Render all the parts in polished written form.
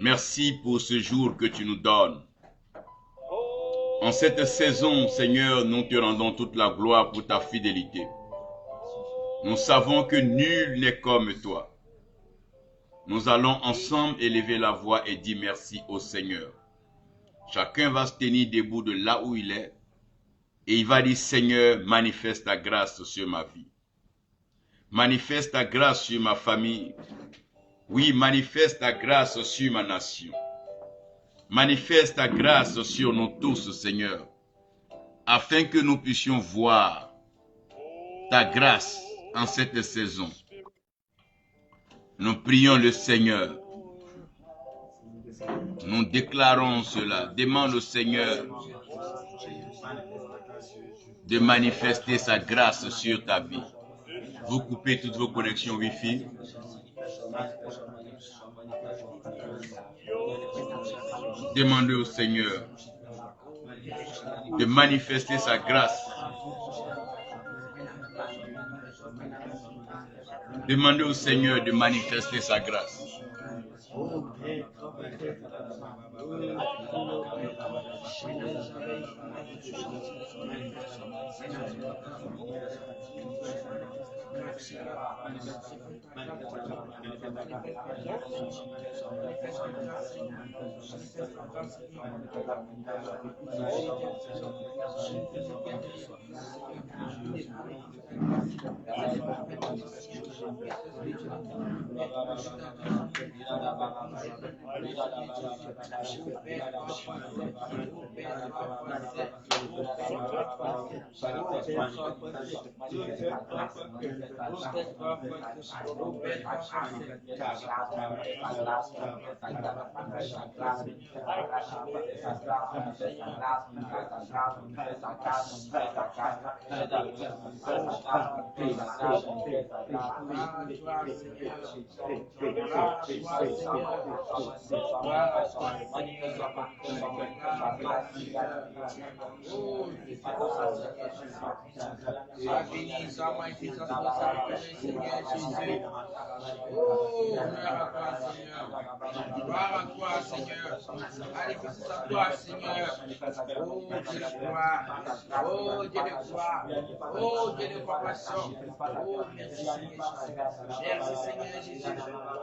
Merci pour ce jour que tu nous donnes. En cette saison, Seigneur, nous te rendons toute la gloire pour ta fidélité. Nous savons que nul n'est comme toi. Nous allons ensemble élever la voix et dire merci au Seigneur. Chacun va se tenir debout de là où il est et il va dire, Seigneur, manifeste ta grâce sur ma vie. Manifeste ta grâce sur ma famille. Oui, manifeste ta grâce sur ma nation. Manifeste ta grâce sur nous tous, Seigneur, afin que nous puissions voir ta grâce en cette saison. Nous prions le Seigneur. Nous déclarons cela. Demande au Seigneur de manifester sa grâce sur ta vie. Vous coupez toutes vos connexions Wi-Fi. Demandez au Seigneur de manifester sa grâce. Demandez au Seigneur de manifester sa grâce.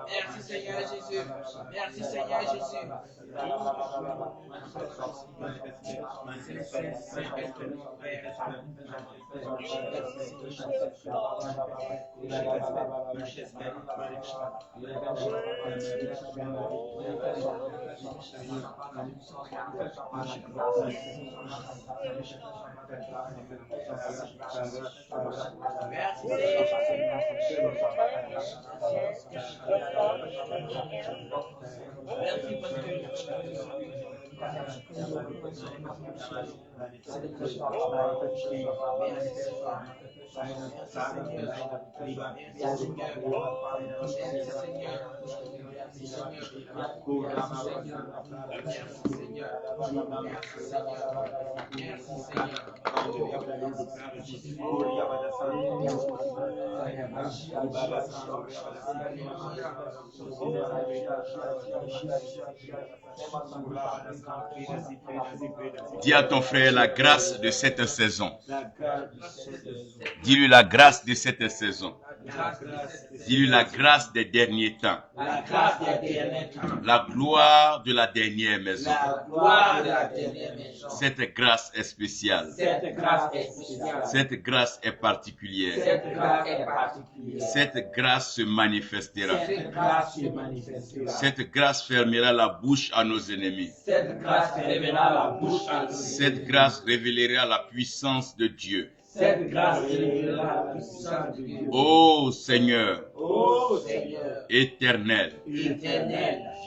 Merci Seigneur Jésus. Merci Seigneur Jésus. Dis à ton frère la grâce de cette saison. Dis-lui la grâce de cette saison. Dis-lui la grâce des derniers temps. La gloire de la dernière maison. Cette grâce est spéciale. Cette grâce est particulière. Cette grâce se manifestera. Cette grâce fermera la bouche à nos ennemis. Cette grâce révélera la puissance de Dieu. Ô Seigneur, éternel,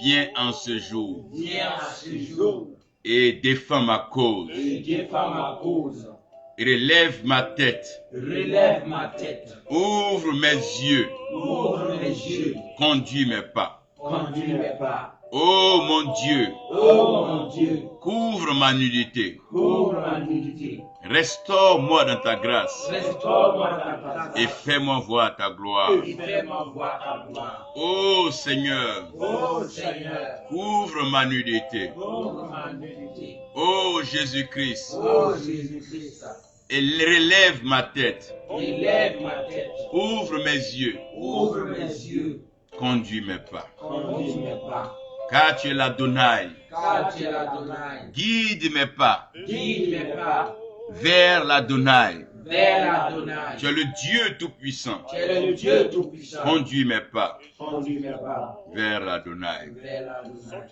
viens en ce jour et défends ma cause. Relève ma tête. Ouvre mes yeux. Conduis mes pas. conduis mes pas. Oh mon Dieu, Oh mon Dieu, couvre ma nudité. couvre ma nudité. Restaure-moi dans ta grâce Restaure-moi dans ta grâce. et fais-moi voir ta gloire. Et fais-moi voir ta gloire. Oh Seigneur, Oh Seigneur, couvre ma nudité. couvre ma nudité. Oh Jésus-Christ, Oh Jésus-Christ, et relève ma tête. élève ma tête. Ouvre mes yeux. Ouvre mes yeux. Conduis mes pas. Conduis mes pas. Car tu es l'Adonai. Car tu es l'Adonai. Guide mes pas Guide mes pas vers l'Adonai. vers l'Adonai. Tu es le Dieu Tout-Puissant. Tu es le Dieu Tout-Puissant. Conduis mes pas Conduis mes pas vers l'Adonai. vers l'Adonai.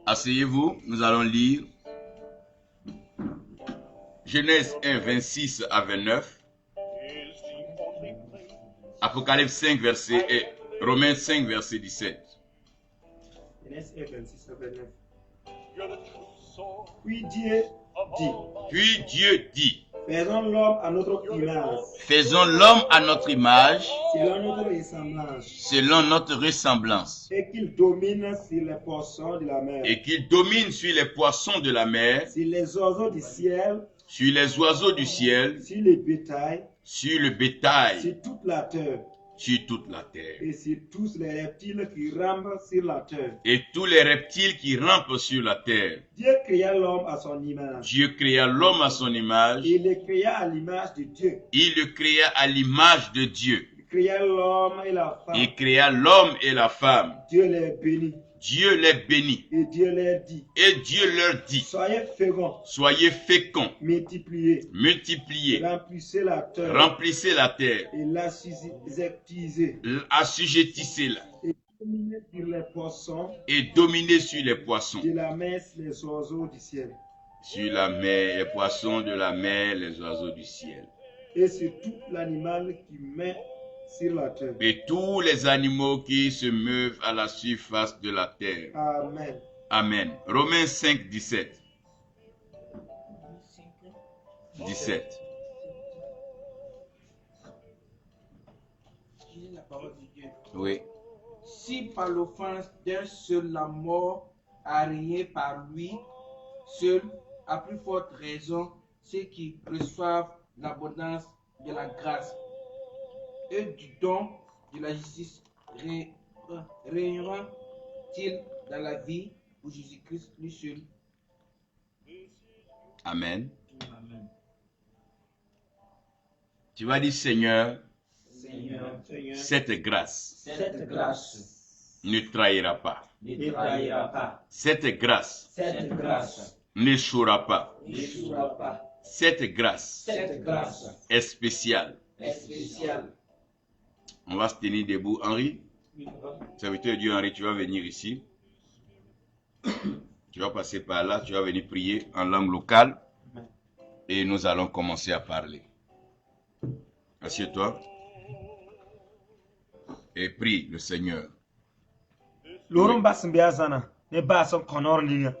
Asseyez-vous, nous allons lire Genèse 1, 26 à 29. Apocalypse 5, verset et Romains 5, verset 17. Genèse 1, 26 à 29. Puis Dieu dit, Puis Dieu dit, faisons l'homme à notre image, faisons l'homme à notre image, selon notre ressemblance, selon notre ressemblance, et qu'il domine sur les poissons de la mer, et qu'il domine sur les poissons de la mer, sur les oiseaux du ciel, sur les oiseaux du ciel, sur les bétails, sur le bétail, sur toute la terre, sur toute la terre, et sur tous les reptiles qui rampent sur la terre. et tous les reptiles qui rampent sur la terre. Dieu créa l'homme à son image. Dieu créa l'homme à son image, Il le créa à l'image de Dieu. il le créa à l'image de Dieu. Il créa l'homme et la femme. Il créa l'homme et la femme. Dieu les bénit. Dieu les bénit. Et Dieu leur dit, Et Dieu leur dit, soyez féconds, soyez féconds, multipliez, multipliez, remplissez la terre remplissez la terre, et l'assujettissez. assujettissez-la Et dominez sur les poissons et dominez sur les poissons, de la mer, les oiseaux du ciel, sur la mer, les poissons de la mer, les oiseaux du ciel, et sur tout l'animal qui met sur la terre. et tous les animaux qui se meuvent à la surface de la terre. Amen. Amen. Romains 5, 17. 17. Lisez la parole de Dieu. Oui. Si par l'offense d'un seul la mort a régné par lui seul, à plus forte raison, ceux qui reçoivent l'abondance de la grâce et du don de la justice régneront-ils dans la vie pour Jésus-Christ lui seul. Amen. Amen. Tu vas dire, Seigneur, Seigneur, cette grâce cette grâce ne trahira pas. ne trahira pas. Cette grâce Cette grâce n'échouera pas. n'échouera pas. Cette grâce Cette grâce est spéciale. est spéciale. On va se tenir debout. Henri, serviteur de Dieu Henri, tu vas venir ici. Tu vas passer par là, tu vas venir prier en langue locale. Et nous allons commencer à parler. Assieds-toi. Et prie le Seigneur. Lorum basum biazana, ne basom konor linga.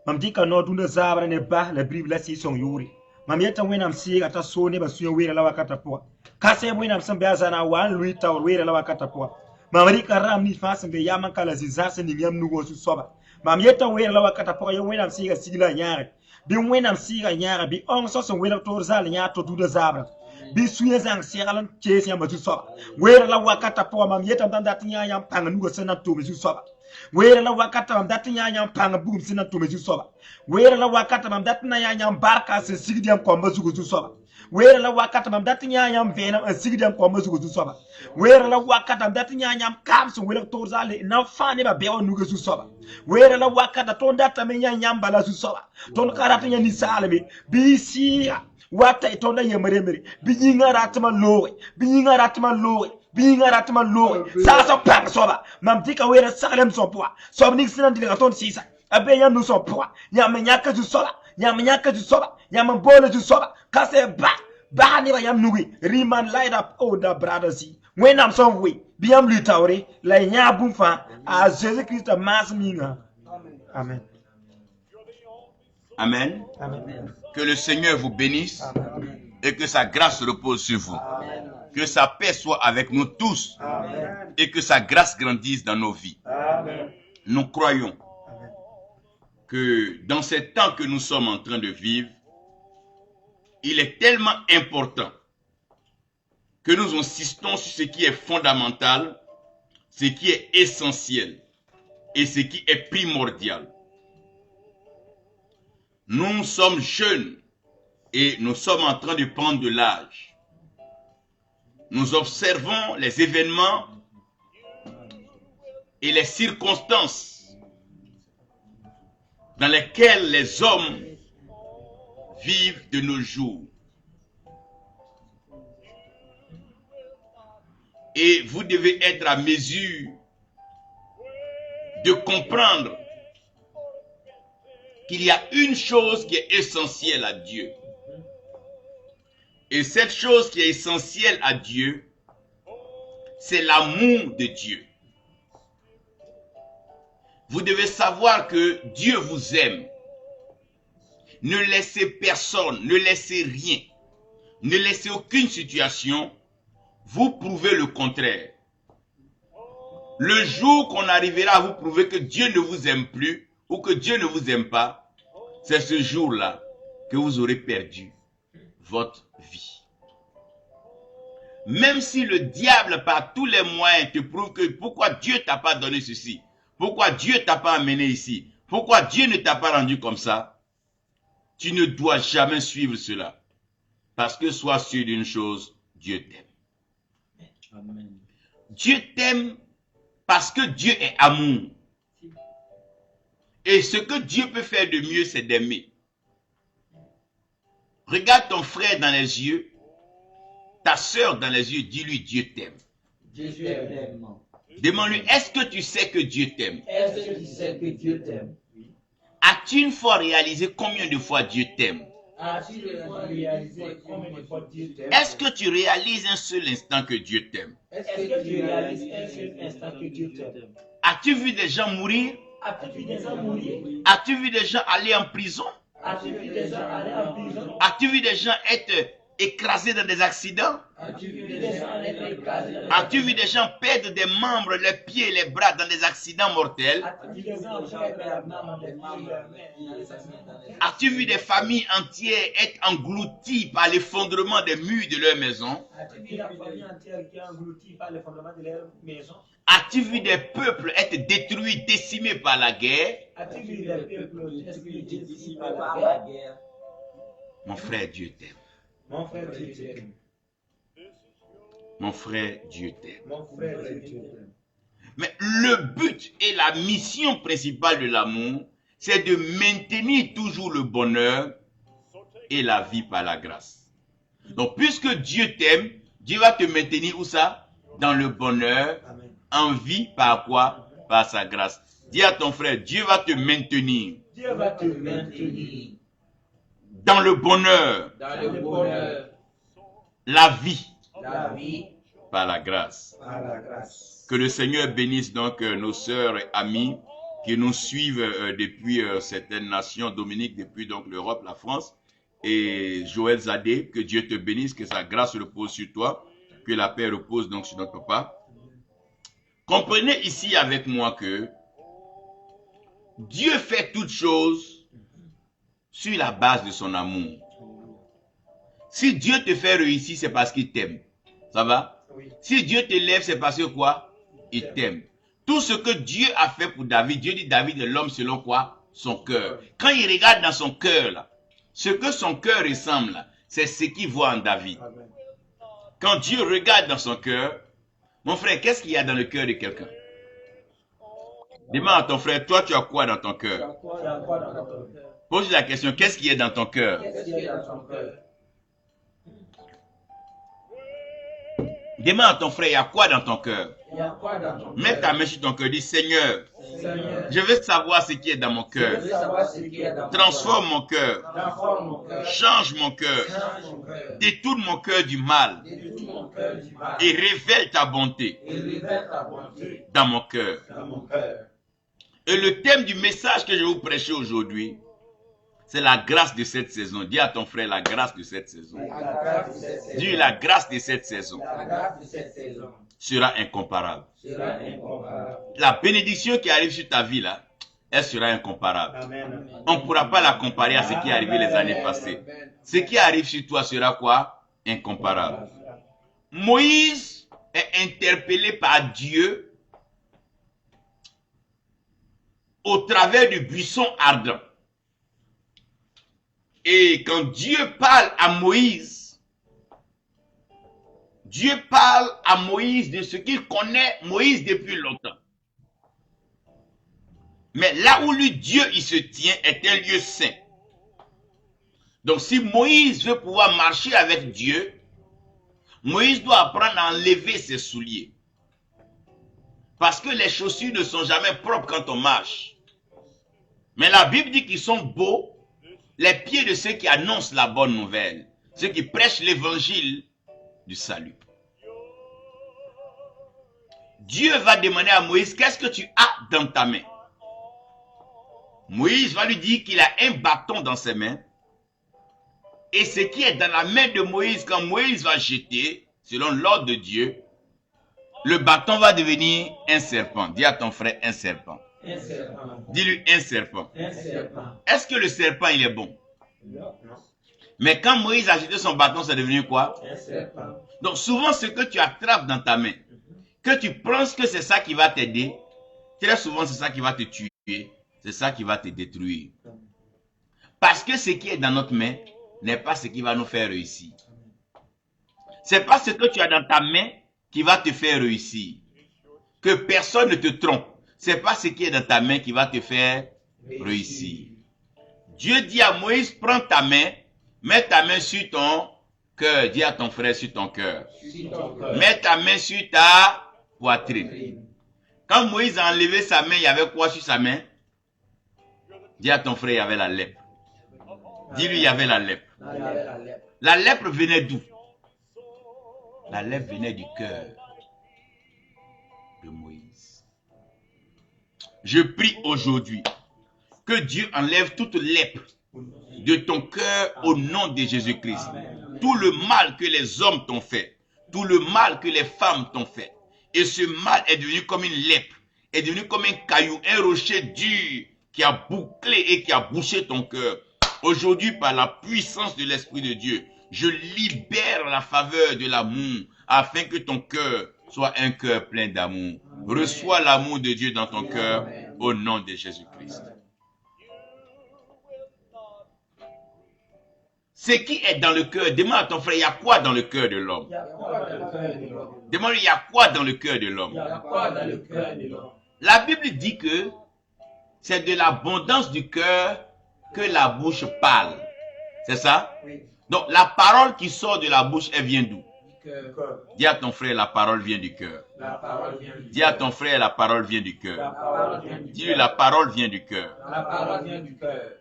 Mam dika no dunda zabra ne ba la brib la si song yuri. Mam yeta wenam si ata so ne basuya wera la wakata po. Kase wenam sam biazana wan lui tawr wera la wakata po. Mam rika ram ni fasum be yaman kala zizasa ni ngam nugo su soba. Mam yeta wera la wakata po yo wenam si ga sigla nyaare. Bi wenam si ga nyaare bi on so so wera tor zal nya to dunda zabra. Bi suya zang sialan chesi yam su soba. Wera la wakata po mam yeta dan dat nya yam panga nugo sena to mi su soba. Wera la wakata mam dat nya yam panga bugum sena to mi su soba. Wera la wakata mam dat na yam barka se sigdiam komba su su soba. Wera la wakata mam dat nya yam vena sigdiam komba su su soba. Wera la wakata mam dat nya yam kam so wera to zale na fane ba bewa nugo su soba. Wera la wakata ton data me nya yam bala su soba. Ton karata nya ni salame bi siya wata itonda yemeremere binyinga ratma lowe binyinga ratma lowe binyinga ratma lowe sa pang soba mam dika wera salem so poa so nik sinan dile ton sisa abe yam no so poa yam nyaka ju soba yam nyaka ju soba yam bole ju soba kase ba ni ba yam nugi riman light up oh da brother si when am some way biam lui tawre la nya bumfa a Jesus Christ mas minga. Amen. Amen. Amen. Que le Seigneur vous bénisse Amen. et que sa grâce repose sur vous. Amen. Que sa paix soit avec nous tous Amen. et que sa grâce grandisse dans nos vies. Amen. Amen. Nous croyons Amen. que dans ces temps que nous sommes en train de vivre, il est tellement important que nous insistons sur ce qui est fondamental, ce qui est essentiel et ce qui est primordial. Nous sommes jeunes et nous sommes en train de prendre de l'âge. Nous observons les événements et les circonstances dans lesquelles les hommes vivent de nos jours. Et vous devez être à mesure de comprendre qu'il y a une chose qui est essentielle à Dieu. Et cette chose qui est essentielle à Dieu, c'est l'amour de Dieu. Vous devez savoir que Dieu vous aime. Ne laissez personne, ne laissez rien, ne laissez aucune situation vous prouver le contraire. Le jour qu'on arrivera à vous prouver que Dieu ne vous aime plus ou que Dieu ne vous aime pas, c'est ce jour-là que vous aurez perdu votre vie. Même si le diable par tous les moyens te prouve que pourquoi Dieu t'a pas donné ceci, pourquoi Dieu t'a pas amené ici, pourquoi Dieu ne t'a pas rendu comme ça, tu ne dois jamais suivre cela. Parce que sois sûr d'une chose, Dieu t'aime. Amen. Dieu t'aime parce que Dieu est amour. Et ce que Dieu peut faire de mieux, c'est d'aimer. Regarde ton frère dans les yeux, ta soeur dans les yeux, dis-lui Dieu t'aime. Dieu t'aime. Demande-lui, est-ce que tu sais que Dieu t'aime? Est-ce que tu sais que Dieu t'aime? As-tu une fois réalisé combien de fois Dieu t'aime? As-tu réalisé combien de fois Dieu t'aime? Est-ce que tu réalises un seul instant que Dieu t'aime? Est-ce que tu réalises un seul instant que Dieu t'aime? As-tu vu des gens mourir? As-tu vu des gens mourir? As-tu vu des gens aller en prison? As-tu vu des gens aller en prison? As-tu vu des gens être écrasés dans des accidents? As-tu vu des gens être écrasés? As-tu vu des gens perdre des membres, les pieds et les bras dans des accidents mortels? As-tu vu des gens perdre des membres? As-tu vu des familles entières être englouties par l'effondrement des murs de leur maison? As-tu vu la famille entière qui est engloutie par le fondement de leur maison? As-tu vu des peuples être détruits, décimés par la guerre? As-tu vu des peuples détruits par la guerre? Mon frère, Dieu t'aime. Mon frère, Dieu t'aime. Mon frère, Dieu t'aime. Mon frère, Dieu t'aime. Mais le but et la mission principale de l'amour, c'est de maintenir toujours le bonheur et la vie par la grâce. Donc, puisque Dieu t'aime, Dieu va te maintenir où ça? Dans le bonheur, Amen. en vie par quoi? Par sa grâce. Dis à ton frère, Dieu va te maintenir Dieu va te maintenir dans le bonheur, dans le bonheur, la vie la vie, par la grâce. par la grâce. Que le Seigneur bénisse donc nos sœurs et amis qui nous suivent depuis certaines nations, Dominique depuis donc l'Europe, la France, et Joël Zadé, que Dieu te bénisse, que sa grâce repose sur toi, que la paix repose donc sur notre papa. Comprenez ici avec moi que Dieu fait toutes choses sur la base de son amour. Si Dieu te fait réussir, c'est parce qu'il t'aime. Ça va? Oui. Si Dieu te lève, c'est parce que quoi? Il t'aime. Tout ce que Dieu a fait pour David, Dieu dit David est l'homme selon quoi? Son cœur. Quand il regarde dans son cœur, là, ce que son cœur ressemble, là, c'est ce qu'il voit en David. Amen. Quand Dieu regarde dans son cœur, mon frère, qu'est-ce qu'il y a dans le cœur de quelqu'un? Demande à ton frère, toi tu as quoi dans ton Tu as cœur? quoi dans ton cœur? Pose la question, qu'est-ce qui est dans ton cœur? Qu'est-ce qu'il y a dans ton cœur? Demande à ton frère, il y a quoi dans ton cœur? Il y a quoi dans ton cœur? Mets ta main sur ton cœur, dis Seigneur, Seigneur, je veux savoir ce qui est dans mon je cœur. veux savoir ce qu'il y a dans mon cœur. Transforme mon cœur, Transforme mon cœur. change mon cœur, Change mon cœur. détourne mon cœur du mal Détruis mon cœur du mal. et révèle ta bonté Et révèle ta bonté dans mon cœur. dans mon cœur. Et le thème du message que je vais vous prêcher aujourd'hui, C'est la grâce de cette saison. Dis à ton frère la grâce de cette saison. Dis la grâce de cette saison. Sera incomparable. La bénédiction qui arrive sur ta vie là, elle sera incomparable. On ne pourra pas la comparer à ce qui est arrivé les années passées. Ce qui arrive sur toi sera quoi? Incomparable. Moïse est interpellé par Dieu au travers du buisson ardent. Et quand Dieu parle à Moïse, Dieu parle à Moïse de ce qu'il connaît Moïse depuis longtemps. Mais là où lui, Dieu, il se tient, est un lieu saint. Donc si Moïse veut pouvoir marcher avec Dieu, Moïse doit apprendre à enlever ses souliers. Parce que les chaussures ne sont jamais propres quand on marche. Mais la Bible dit qu'ils sont beaux, les pieds de ceux qui annoncent la bonne nouvelle, ceux qui prêchent l'évangile du salut. Dieu va demander à Moïse, qu'est-ce que tu as dans ta main? Moïse va lui dire qu'il a un bâton dans ses mains. Et ce qui est dans la main de Moïse, quand Moïse va jeter, selon l'ordre de Dieu, le bâton va devenir un serpent. Dis à ton frère un serpent. Dis-lui un serpent. Est-ce que le serpent, il est bon? Non. Mais quand Moïse a jeté son bâton, c'est devenu quoi? Un serpent. Donc souvent, ce que tu attrapes dans ta main, que tu penses que c'est ça qui va t'aider, très souvent, c'est ça qui va te tuer. C'est ça qui va te détruire. Parce que ce qui est dans notre main n'est pas ce qui va nous faire réussir. C'est pas ce que tu as dans ta main qui va te faire réussir. Que personne ne te trompe. C'est pas ce qui est dans ta main qui va te faire réussir. Dieu dit à Moïse, prends ta main, mets ta main sur ton cœur. Dis à ton frère sur ton cœur. Mets ta main sur ta poitrine. Quand Moïse a enlevé sa main, il y avait quoi sur sa main? Dis à ton frère, il y avait la lèpre. Dis-lui, il y avait la lèpre. La lèpre venait d'où? La lèpre venait du cœur de Moïse. Je prie aujourd'hui que Dieu enlève toute lèpre de ton cœur au nom de Jésus-Christ. Tout le mal que les hommes t'ont fait, tout le mal que les femmes t'ont fait. Et ce mal est devenu comme une lèpre, est devenu comme un caillou, un rocher dur qui a bouclé et qui a bouché ton cœur. Aujourd'hui, par la puissance de l'Esprit de Dieu, je libère la faveur de l'amour afin que ton cœur soit un cœur plein d'amour. Reçois l'amour de Dieu dans ton cœur au nom de Jésus-Christ. Ce qui est dans le cœur, demande à ton frère, il y a quoi dans le cœur de l'homme? Demande-lui, il y a quoi dans le cœur de l'homme? La Bible dit que c'est de l'abondance du cœur que la bouche parle. C'est ça? Oui. Donc la parole qui sort de la bouche, elle vient d'où? Dis à ton frère, la parole vient du cœur. Dis à ton frère, la parole vient du cœur. Dis-lui, la parole vient du cœur.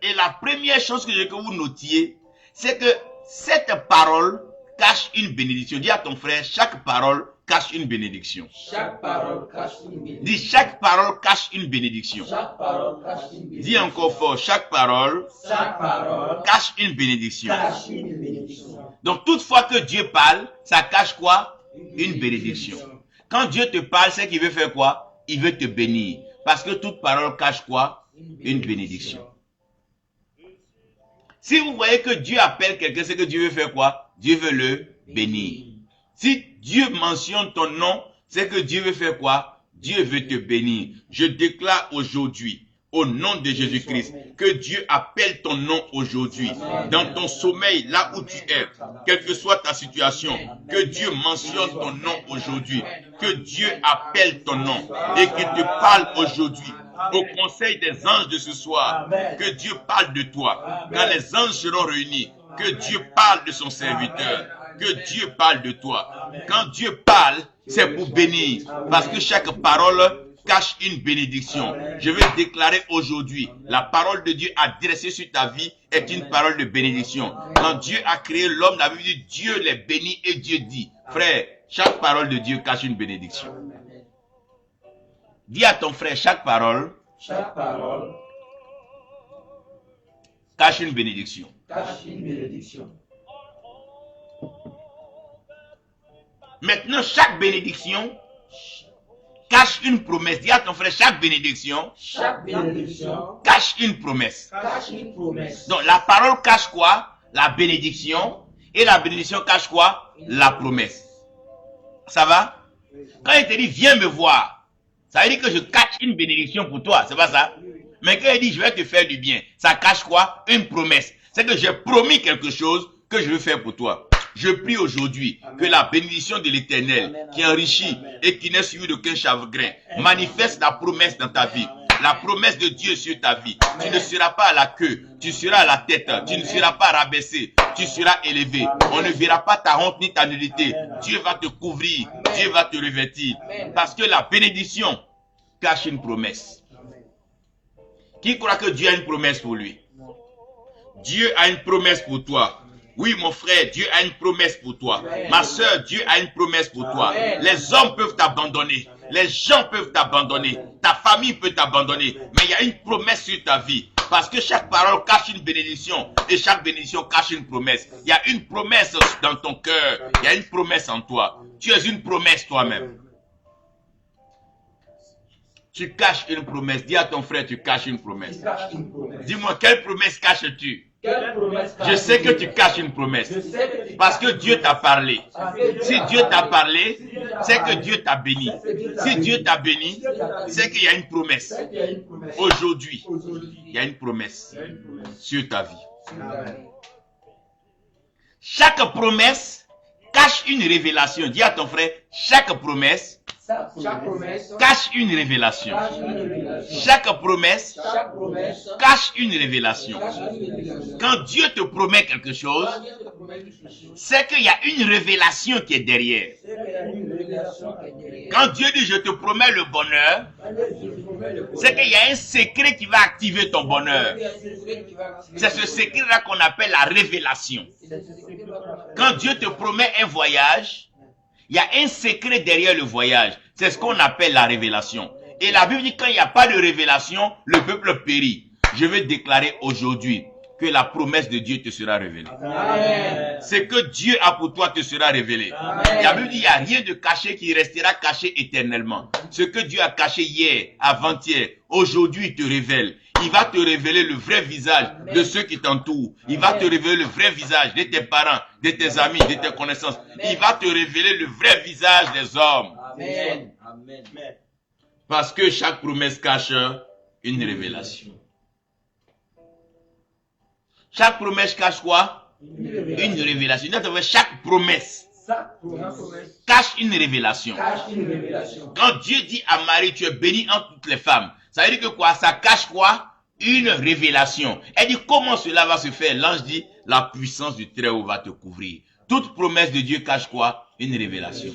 Et la première chose que je veux que vous notiez, c'est que cette parole cache une bénédiction. Dis à ton frère, chaque parole cache une bénédiction. Chaque parole cache une bénédiction. Dis, chaque parole cache une bénédiction. Chaque parole cache une bénédiction. Dis encore fort, chaque parole cache une bénédiction. Cache une bénédiction. Donc, toutefois que Dieu parle, ça cache quoi? Une bénédiction. Quand Dieu te parle, c'est qu'il veut faire quoi? Il veut te bénir. Parce que toute parole cache quoi? Une bénédiction. Si vous voyez que Dieu appelle quelqu'un, c'est que Dieu veut faire quoi? Dieu veut le bénir. Si Dieu mentionne ton nom, c'est que Dieu veut faire quoi? Dieu veut te bénir. Je déclare aujourd'hui, au nom de Jésus-Christ, que Dieu appelle ton nom aujourd'hui. Dans ton sommeil, là où tu es, quelle que soit ta situation, que Dieu mentionne ton nom aujourd'hui. Que Dieu appelle ton nom et qu'il te parle aujourd'hui. Au conseil des anges de ce soir, que Dieu parle de toi. Quand les anges seront réunis, que Dieu parle de son serviteur. Que Dieu parle de toi. Quand Dieu parle, c'est pour bénir. Parce que chaque parole cache une bénédiction. Je veux déclarer aujourd'hui, la parole de Dieu adressée sur ta vie est une parole de bénédiction. Quand Dieu a créé l'homme, la Bible dit Dieu les bénit et Dieu dit, frère, chaque parole de Dieu cache une bénédiction. Dis à ton frère, chaque parole cache une bénédiction. cache une bénédiction. Maintenant, chaque bénédiction cache une promesse. Dis à ton frère, chaque bénédiction cache une promesse. Cache une promesse. Donc, la parole cache quoi? La bénédiction. Et la bénédiction cache quoi? La promesse. Ça va? Quand il te dit, viens me voir, ça veut dire que je cache une bénédiction pour toi. C'est pas ça? Mais quand il dit, je vais te faire du bien, ça cache quoi? Une promesse. C'est que j'ai promis quelque chose que je veux faire pour toi. Je prie aujourd'hui que la bénédiction de l'Éternel, qui enrichit et qui n'est suivie d'aucun chagrin, manifeste la promesse dans ta vie. La promesse de Dieu sur ta vie. Tu ne seras pas à la queue, tu seras à la tête, tu ne seras pas rabaissé, tu seras élevé. On ne verra pas ta honte ni ta nullité. Dieu va te couvrir, Dieu va te revêtir. Parce que la bénédiction cache une promesse. Qui croit que Dieu a une promesse pour lui? Dieu a une promesse pour toi. Oui, mon frère, Dieu a une promesse pour toi. Ma soeur, Dieu a une promesse pour toi. Les hommes peuvent t'abandonner. Les gens peuvent t'abandonner. Ta famille peut t'abandonner. Mais il y a une promesse sur ta vie. Parce que chaque parole cache une bénédiction. Et chaque bénédiction cache une promesse. Il y a une promesse dans ton cœur. Il y a une promesse en toi. Tu es une promesse toi-même. Tu caches une promesse. Dis à ton frère, tu caches une promesse. Dis-moi, quelle promesse caches-tu? Je sais que tu caches une promesse. Parce que Dieu t'a parlé. Si Dieu t'a parlé, c'est que Dieu t'a béni. Si Dieu t'a béni, c'est qu'il y a une promesse. Aujourd'hui, il y a une promesse sur ta vie. Chaque promesse cache une révélation. Dis à ton frère, chaque promesse cache une révélation. Chaque promesse cache une révélation. Quand Dieu te promet quelque chose, c'est qu'il y a une révélation qui est derrière. Quand Dieu dit je te promets le bonheur, c'est qu'il y a un secret qui va activer ton bonheur. C'est ce secret-là qu'on appelle la révélation. Quand Dieu te promet un voyage, il y a un secret derrière le voyage. C'est ce qu'on appelle la révélation. Et la Bible dit quand il n'y a pas de révélation, le peuple périt. Je vais déclarer aujourd'hui que la promesse de Dieu te sera révélée. Ce que Dieu a pour toi te sera révélé. La Bible dit il n'y a rien de caché qui restera caché éternellement. Ce que Dieu a caché hier, avant-hier, aujourd'hui il te révèle. Il va te révéler le vrai visage de ceux qui t'entourent. Il va te révéler le vrai visage de tes parents, de tes amis, de tes connaissances. Il va te révéler le vrai visage des hommes. Amen. Parce que chaque promesse cache une révélation. Chaque promesse cache quoi? Une révélation. Chaque promesse cache une révélation. Quand Dieu dit à Marie, tu es bénie entre toutes les femmes, ça veut dire que quoi? Ça cache quoi? Une révélation. Elle dit, comment cela va se faire? L'ange dit, la puissance du Très-Haut va te couvrir. Toute promesse de Dieu cache quoi? Une révélation.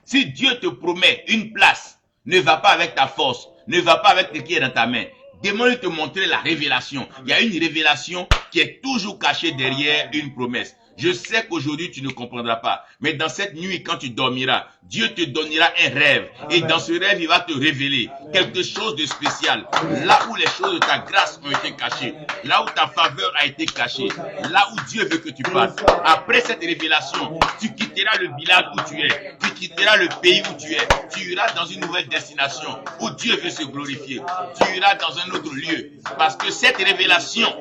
Si Dieu te promet une place, ne va pas avec ta force, ne va pas avec ce qui est dans ta main. Demande de te montrer la révélation. Il y a une révélation qui est toujours cachée derrière une promesse. Je sais qu'aujourd'hui tu ne comprendras pas. Mais dans cette nuit, quand tu dormiras, Dieu te donnera un rêve. Et dans ce rêve, il va te révéler quelque chose de spécial. Là où les choses de ta grâce ont été cachées. Là où ta faveur a été cachée. Là où Dieu veut que tu passes. Après cette révélation, tu quitteras le village où tu es. Tu quitteras le pays où tu es. Tu iras dans une nouvelle destination où Dieu veut se glorifier. Tu iras dans un autre lieu. Parce que cette révélation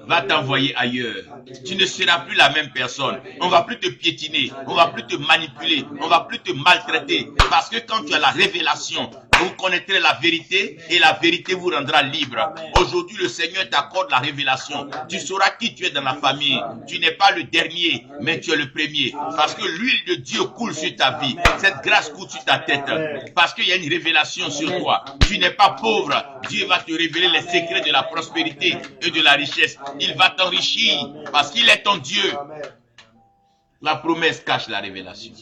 va t'envoyer ailleurs. Tu ne seras plus la même personne. On va plus te piétiner. On va plus te manipuler. On va plus te maltraiter. Parce que quand tu as la révélation, vous connaîtrez la vérité et la vérité vous rendra libre. Aujourd'hui, le Seigneur t'accorde la révélation. Tu sauras qui tu es dans la famille. Tu n'es pas le dernier, mais tu es le premier. Parce que l'huile de Dieu coule sur ta vie. Cette grâce coule sur ta tête. Parce qu'il y a une révélation sur toi. Tu n'es pas pauvre. Dieu va te révéler les secrets de la prospérité et de la richesse. Il va t'enrichir parce qu'il est ton Dieu. La promesse cache la révélation.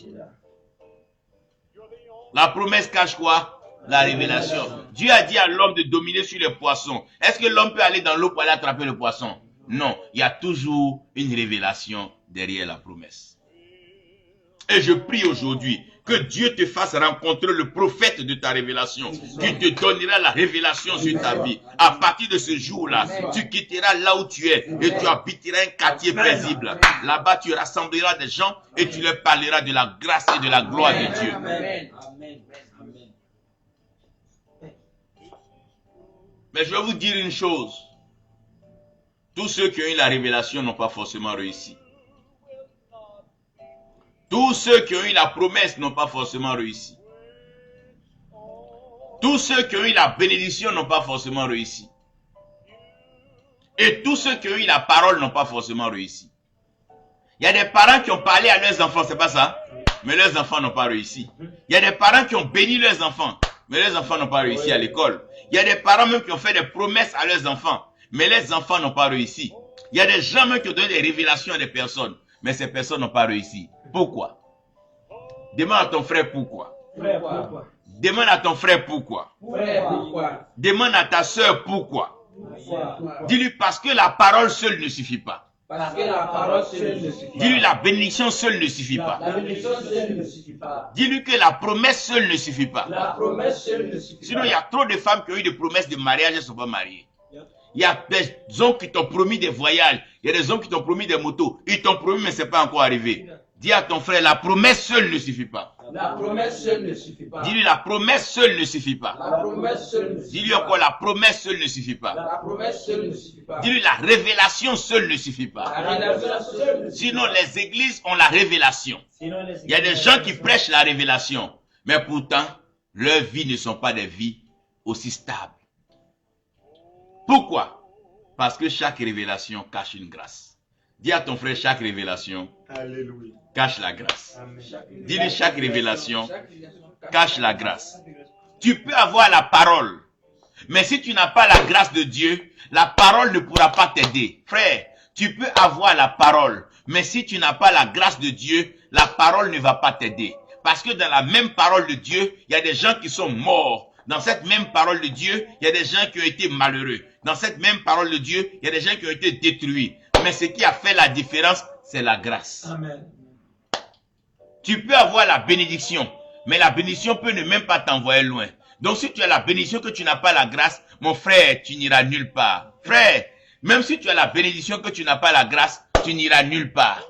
La promesse cache quoi? La révélation. Dieu a dit à l'homme de dominer sur les poissons. Est-ce que l'homme peut aller dans l'eau pour aller attraper le poisson? Non. Il y a toujours une révélation derrière la promesse. Et je prie aujourd'hui que Dieu te fasse rencontrer le prophète de ta révélation, qui te donnera la révélation sur ta vie. À partir de ce jour-là, tu quitteras là où tu es et tu habiteras un quartier paisible. Là-bas, tu rassembleras des gens et tu leur parleras de la grâce et de la gloire de Dieu. Mais je vais vous dire une chose. Tous ceux qui ont eu la révélation n'ont pas forcément réussi. Tous ceux qui ont eu la promesse n'ont pas forcément réussi. Tous ceux qui ont eu la bénédiction n'ont pas forcément réussi. Et tous ceux qui ont eu la parole n'ont pas forcément réussi. Il y a des parents qui ont parlé à leurs enfants, c'est pas ça? Mais leurs enfants n'ont pas réussi. Il y a des parents qui ont béni leurs enfants, mais leurs enfants n'ont pas réussi à l'école. Il y a des parents même qui ont fait des promesses à leurs enfants, mais les enfants n'ont pas réussi. Il y a des gens même qui ont donné des révélations à des personnes, mais ces personnes n'ont pas réussi. Pourquoi? Demande à ton frère pourquoi. Demande à ton frère pourquoi. Demande à ta soeur pourquoi. Dis-lui parce que la parole seule ne suffit pas. Dis-lui la bénédiction seule ne suffit pas. Dis-lui que la promesse seule ne suffit pas. Sinon, il y a trop de femmes qui ont eu des promesses de mariage et ne sont pas mariées. Il y a des hommes qui t'ont promis des voyages. Il y a des hommes qui t'ont promis des motos. Ils t'ont promis, mais ce n'est pas encore arrivé. Dis à ton frère, la promesse seule ne suffit pas. Dis-lui, la promesse seule ne suffit pas. Dis-lui encore, la promesse seule ne suffit pas. Dis-lui, la révélation seule ne suffit pas. Sinon, les églises ont la révélation. Il y a des gens qui prêchent la révélation, mais pourtant, leurs vies ne sont pas des vies aussi stables. Pourquoi? Parce que chaque révélation cache une grâce. Dis à ton frère, chaque révélation cache la grâce. Dis-lui, chaque révélation cache la grâce. Tu peux avoir la parole, mais si tu n'as pas la grâce de Dieu, la parole ne pourra pas t'aider. Frère, tu peux avoir la parole, mais si tu n'as pas la grâce de Dieu, la parole ne va pas t'aider. Parce que dans la même parole de Dieu, il y a des gens qui sont morts. Dans cette même parole de Dieu, il y a des gens qui ont été malheureux. Dans cette même parole de Dieu, il y a des gens qui ont été détruits. Mais ce qui a fait la différence, c'est la grâce. Amen. Tu peux avoir la bénédiction, mais la bénédiction peut ne même pas t'envoyer loin. Donc si tu as la bénédiction que tu n'as pas la grâce, mon frère, tu n'iras nulle part. Frère, même si tu as la bénédiction que tu n'as pas la grâce, tu n'iras nulle part.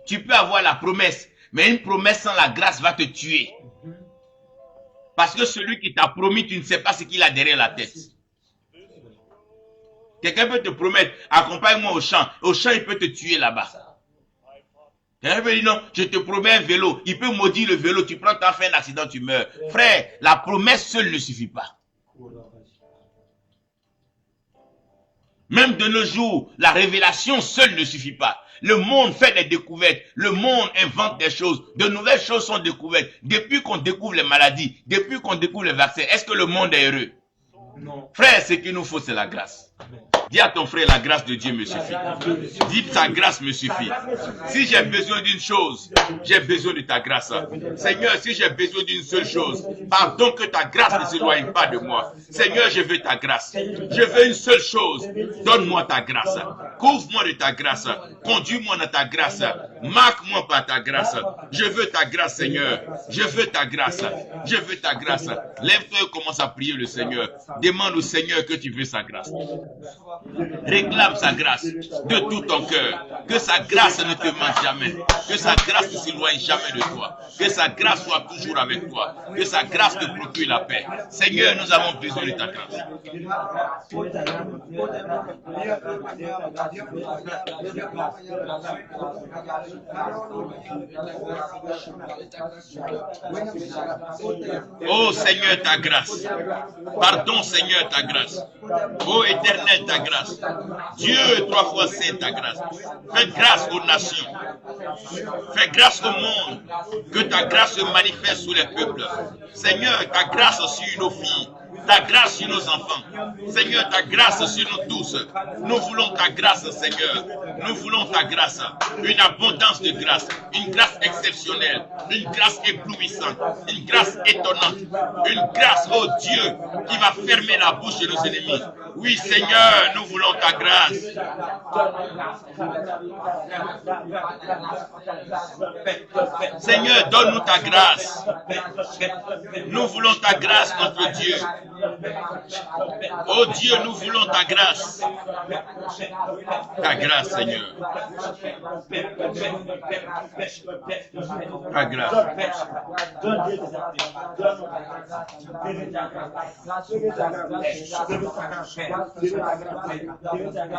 Tu peux avoir la promesse, mais une promesse sans la grâce va te tuer. Parce que celui qui t'a promis, tu ne sais pas ce qu'il a derrière la tête. Quelqu'un peut te promettre, accompagne-moi au champ. Au champ, il peut te tuer là-bas. Quelqu'un peut dire non, je te promets un vélo. Il peut maudire le vélo, tu prends, t'as fait un accident, tu meurs. Frère, la promesse seule ne suffit pas. Même de nos jours, la révélation seule ne suffit pas. Le monde fait des découvertes. Le monde invente des choses. De nouvelles choses sont découvertes. Depuis qu'on découvre les maladies, depuis qu'on découvre les vaccins, est-ce que le monde est heureux? Non. Frère, ce qu'il nous faut, c'est la grâce. Dis à ton frère, la grâce de Dieu me suffit. Dis, sa grâce me suffit. Si j'ai besoin d'une chose, j'ai besoin de ta grâce. Seigneur, si j'ai besoin d'une seule chose, pardon que ta grâce ne s'éloigne pas de moi. Seigneur, je veux ta grâce. Je veux une seule chose. Donne-moi ta grâce. Couvre-moi de ta grâce. Conduis-moi dans ta grâce. Marque-moi par ta grâce. Je veux ta grâce, Seigneur. Je veux ta grâce. Je veux ta grâce. Lève-toi et commence à prier le Seigneur. Demande au Seigneur que tu veux sa grâce. Réclame sa grâce de tout ton cœur. Que sa grâce ne te manque jamais. Que sa grâce ne s'éloigne jamais de toi. Que sa grâce soit toujours avec toi. Que sa grâce te procure la paix. Seigneur, nous avons besoin de ta grâce. Oh Seigneur, ta grâce. Pardon Seigneur, ta grâce. Oh Éternel, ta grâce. Dieu, 3 fois saint, ta grâce. Fais grâce aux nations. Fais grâce au monde. Que ta grâce se manifeste sous les peuples. Seigneur, ta grâce sur nos filles. Ta grâce sur nos enfants. Seigneur, ta grâce sur nous tous. Nous voulons ta grâce, Seigneur. Nous voulons ta grâce. Une abondance de grâce. Une grâce exceptionnelle. Une grâce éblouissante. Une grâce étonnante. Une grâce, oh Dieu, qui va fermer la bouche de nos ennemis. Oui, Seigneur, nous voulons ta grâce. Seigneur, donne-nous ta grâce. Nous voulons ta grâce, notre Dieu. Oh Dieu, nous voulons ta grâce. Ta grâce, Seigneur. Ta grâce.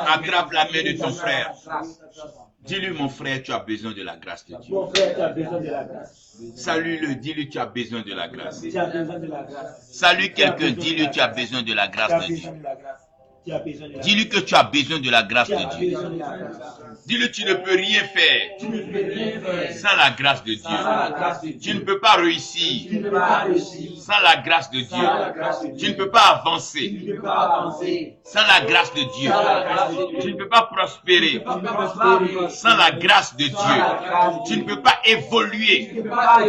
Attrape la main de ton frère. Dis-lui, mon frère, tu as besoin de la grâce de Dieu. Mon frère, tu as besoin de la grâce. Salue-le, dis-lui, tu as besoin de la grâce. Tu as besoin de la grâce. Salue quelqu'un, dis-lui, tu as besoin de la grâce de Dieu. Dis-lui que tu as besoin de la grâce de Dieu. Dis-lui, tu ne peux rien faire sans la grâce de Dieu. Tu ne peux pas réussir sans la grâce de Dieu. Tu ne peux pas avancer sans la grâce de Dieu. Tu ne peux pas prospérer sans la grâce de Dieu. Tu ne peux pas évoluer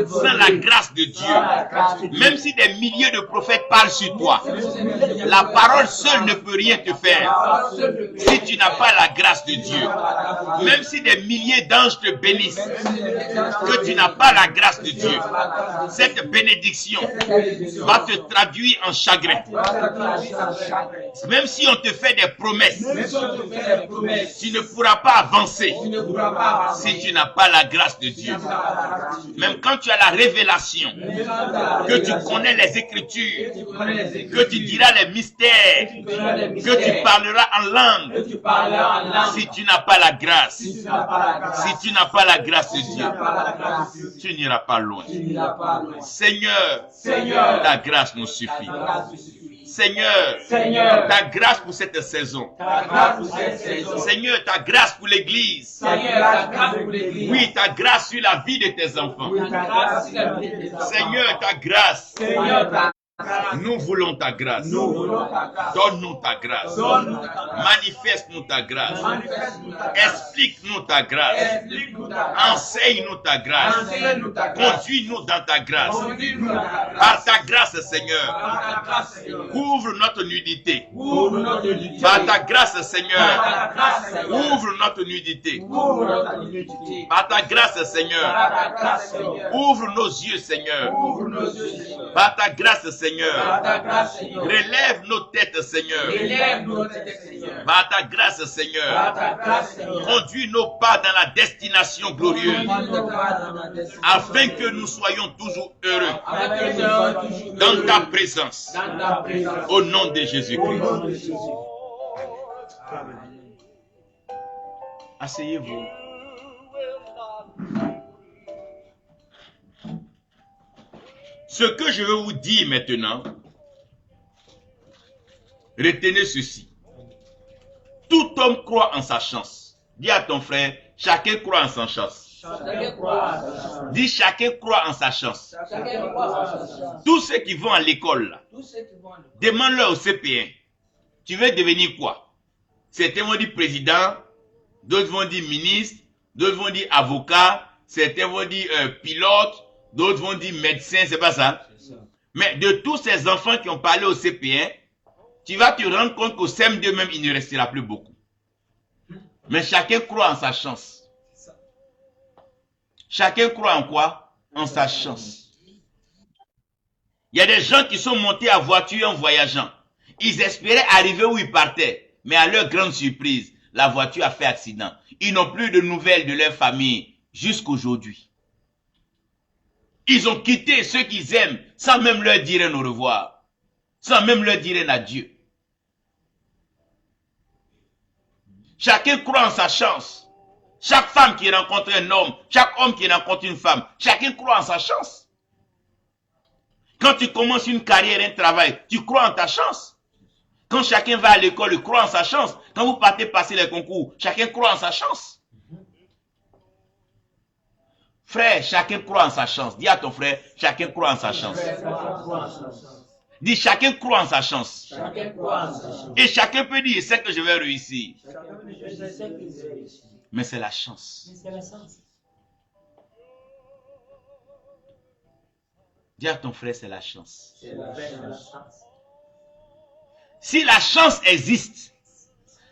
sans la grâce de Dieu. Même si des milliers de prophètes parlent sur toi, la parole seule ne peut rien te faire si tu n'as pas la grâce de Dieu. Même si des milliers d'anges te bénissent, que tu n'as pas la grâce de Dieu, cette bénédiction va te traduire en chagrin. Même si on te fait des promesses, tu ne pourras pas avancer si tu n'as pas la grâce de Dieu. Même quand tu as la révélation, que tu connais les Écritures, que tu diras les mystères, que tu parleras en langue, si tu n'as pas la grâce, si tu n'as pas la grâce de Dieu, tu n'iras pas loin. Seigneur, ta grâce nous suffit. Seigneur, ta grâce pour cette saison. Seigneur, ta grâce pour l'Église. Oui, ta grâce sur la vie de tes enfants. Seigneur, ta grâce. Nous voulons ta grâce. Donne-nous ta grâce. Manifeste-nous ta grâce. Explique-nous ta grâce. Enseigne-nous ta grâce. Conduis-nous dans ta grâce. Par ta grâce, Seigneur, couvre notre nudité. Par ta grâce, Seigneur, ouvre notre nudité. Par ta grâce, Seigneur, ouvre nos yeux, Seigneur. Par ta grâce, Seigneur, relève nos têtes, Seigneur. Par ta grâce, Seigneur, conduis nos pas dans la destination glorieuse, afin que nous soyons toujours heureux dans ta présence. Au nom de Jésus-Christ. Asseyez-vous. Ce que je veux vous dire maintenant, retenez ceci. Tout homme croit en sa chance. Dis à ton frère, chacun croit en sa chance. Dis, chacun croit en sa chance. Tous ceux qui vont à l'école, demande-leur au CP1. Tu veux devenir quoi? Certains vont dire président, d'autres vont dire ministre, d'autres vont dire avocat, certains vont dire pilote, d'autres vont dire médecin, c'est pas ça? Mais de tous ces enfants qui ont parlé au CP1, tu vas te rendre compte qu'au CM2 même, il ne restera plus beaucoup. Mais chacun croit en sa chance. Chacun croit en quoi? En sa chance. Il y a des gens qui sont montés à voiture en voyageant. Ils espéraient arriver où ils partaient. Mais à leur grande surprise, la voiture a fait accident. Ils n'ont plus de nouvelles de leur famille jusqu'aujourd'hui. Ils ont quitté ceux qu'ils aiment sans même leur dire un au revoir. Sans même leur dire un adieu. Chacun croit en sa chance. Chaque femme qui rencontre un homme, chaque homme qui rencontre une femme, chacun croit en sa chance. Quand tu commences une carrière, un travail, tu crois en ta chance. Quand chacun va à l'école, il croit en sa chance. Quand vous partez passer les concours, chacun croit en sa chance. Frère, chacun croit en sa chance. Dis à ton frère, chacun croit en sa chance. Dis, chacun croit en sa chance. Chacun croit en sa chance. Et chacun peut dire, c'est que je vais réussir. Je sais que j'ai réussi. Mais c'est la chance. Mais c'est la chance. Dis à ton frère, c'est la chance. C'est la chance. Si la chance existe,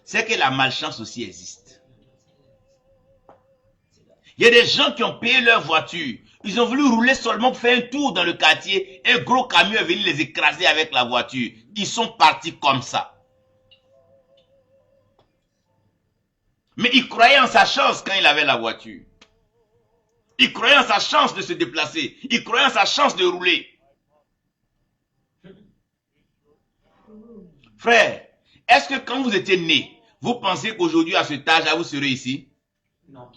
c'est que la malchance aussi existe. Il y a des gens qui ont payé leur voiture. Ils ont voulu rouler seulement pour faire un tour dans le quartier. Un gros camion est venu les écraser avec la voiture. Ils sont partis comme ça. Mais il croyait en sa chance quand il avait la voiture. Il croyait en sa chance de se déplacer. Il croyait en sa chance de rouler. Frère, est-ce que quand vous étiez né, vous pensez qu'aujourd'hui à cet âge-là, vous serez ici? Non.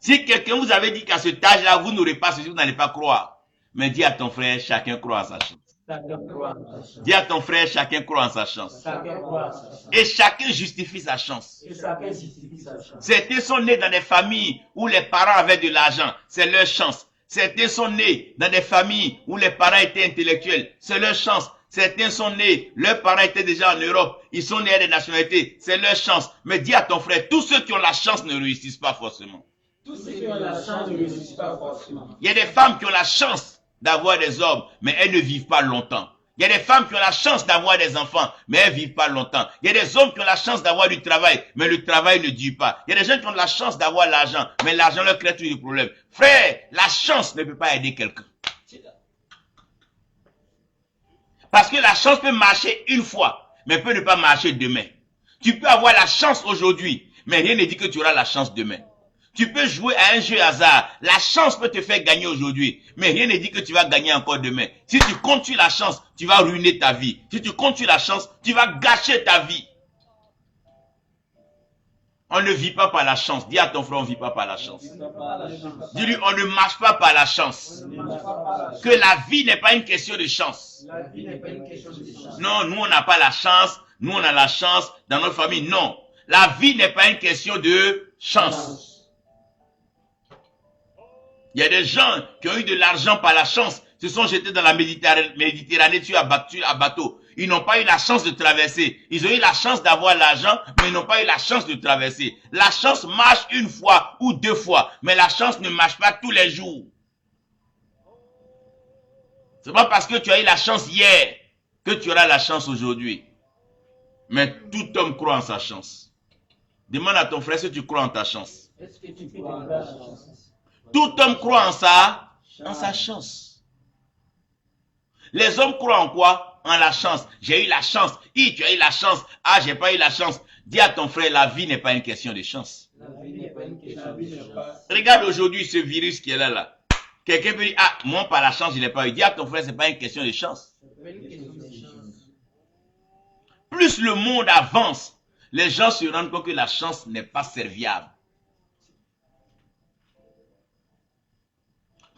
Si quelqu'un vous avait dit qu'à cet âge-là, vous n'aurez pas ceci, vous n'allez pas croire. Mais dis à ton frère, chacun croit en sa chance. Chacun croit en sa chance. Dis à ton frère, chacun croit en sa chance. Chacun croit en sa chance. Et chacun justifie sa chance. Et chacun justifie sa chance. Certains sont nés dans des familles où les parents avaient de l'argent, c'est leur chance. Certains sont nés dans des familles où les parents étaient intellectuels, c'est leur chance. Certains sont nés, leurs parents étaient déjà en Europe, ils sont nés à des nationalités, c'est leur chance. Mais dis à ton frère, tous ceux qui ont la chance ne réussissent pas forcément. Tous ceux qui ont la chance ne réussissent pas forcément. Il y a des femmes qui ont la chance d'avoir des hommes, mais elles ne vivent pas longtemps. Il y a des femmes qui ont la chance d'avoir des enfants, mais elles ne vivent pas longtemps. Il y a des hommes qui ont la chance d'avoir du travail, mais le travail ne dure pas. Il y a des gens qui ont la chance d'avoir l'argent, mais l'argent leur crée toujours des problèmes. Frère, la chance ne peut pas aider quelqu'un. Parce que la chance peut marcher une fois, mais peut ne pas marcher demain. Tu peux avoir la chance aujourd'hui, mais rien ne dit que tu auras la chance demain. Tu peux jouer à un jeu hasard. La chance peut te faire gagner aujourd'hui, mais rien ne dit que tu vas gagner encore demain. Si tu comptes sur la chance, tu vas ruiner ta vie. Si tu comptes sur la chance, tu vas gâcher ta vie. On ne vit pas par la chance. Dis à ton frère, on ne vit pas par la chance. Dis-lui, on ne marche pas par la chance. Que la vie n'est pas une question de chance. La vie n'est pas une question de chance. Non, nous on n'a pas la chance. Nous on a la chance dans notre famille. Non. La vie n'est pas une question de chance. Il y a des gens qui ont eu de l'argent par la chance, se sont jetés dans la Méditerranée sur un bateau. Ils n'ont pas eu la chance de traverser. Ils ont eu la chance d'avoir l'argent, mais ils n'ont pas eu la chance de traverser. La chance marche une fois ou deux fois, mais la chance ne marche pas tous les jours. C'est pas parce que tu as eu la chance hier que tu auras la chance aujourd'hui. Mais tout homme croit en sa chance. Demande à ton frère si tu crois en ta chance. Est-ce que tu crois en ta chance? Tout homme croit en sa chance. Les hommes croient en quoi? En la chance. J'ai eu la chance. Tu as eu la chance. Ah, j'ai pas eu la chance. Dis à ton frère, la vie n'est pas une question de chance. La vie n'est pas une question de chance. Regarde aujourd'hui ce virus qui est là. Quelqu'un peut dire, ah, moi par la chance, je l'ai pas eu. Dis à ton frère, c'est pas une question de chance. C'est pas une question de chance. Plus le monde avance, les gens se rendent compte que la chance n'est pas serviable.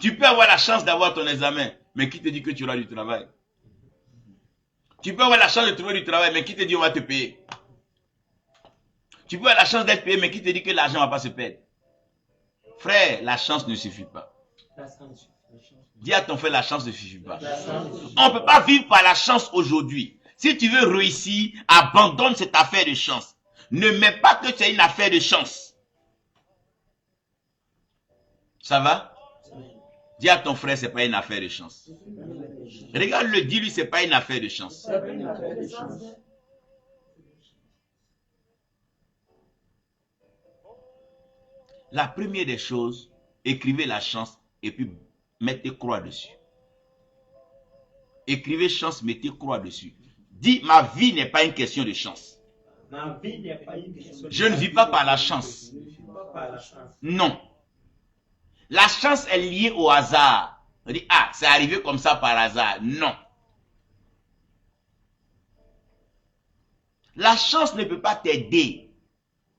Tu peux avoir la chance d'avoir ton examen, mais qui te dit que tu auras du travail? Tu peux avoir la chance de trouver du travail, mais qui te dit on va te payer? Tu peux avoir la chance d'être payé, mais qui te dit que l'argent ne va pas se perdre? Frère, la chance ne suffit pas. Dis à ton frère, la chance ne suffit pas. On ne peut pas vivre par la chance aujourd'hui. Si tu veux réussir, abandonne cette affaire de chance. Ne mets pas que c'est une affaire de chance. Ça va? Dis à ton frère, c'est pas une affaire de chance. Regarde-le, dis-lui, c'est pas une affaire de chance. La première des choses, écrivez la chance et puis mettez croix dessus. Écrivez chance, mettez croix dessus. Dis, ma vie n'est pas une question de chance. Ma vie n'est pas une question de chance. Je ne vis pas par la chance. Je ne vis pas par la chance. Non. La chance est liée au hasard. On dit, ah, c'est arrivé comme ça par hasard. Non. La chance ne peut pas t'aider.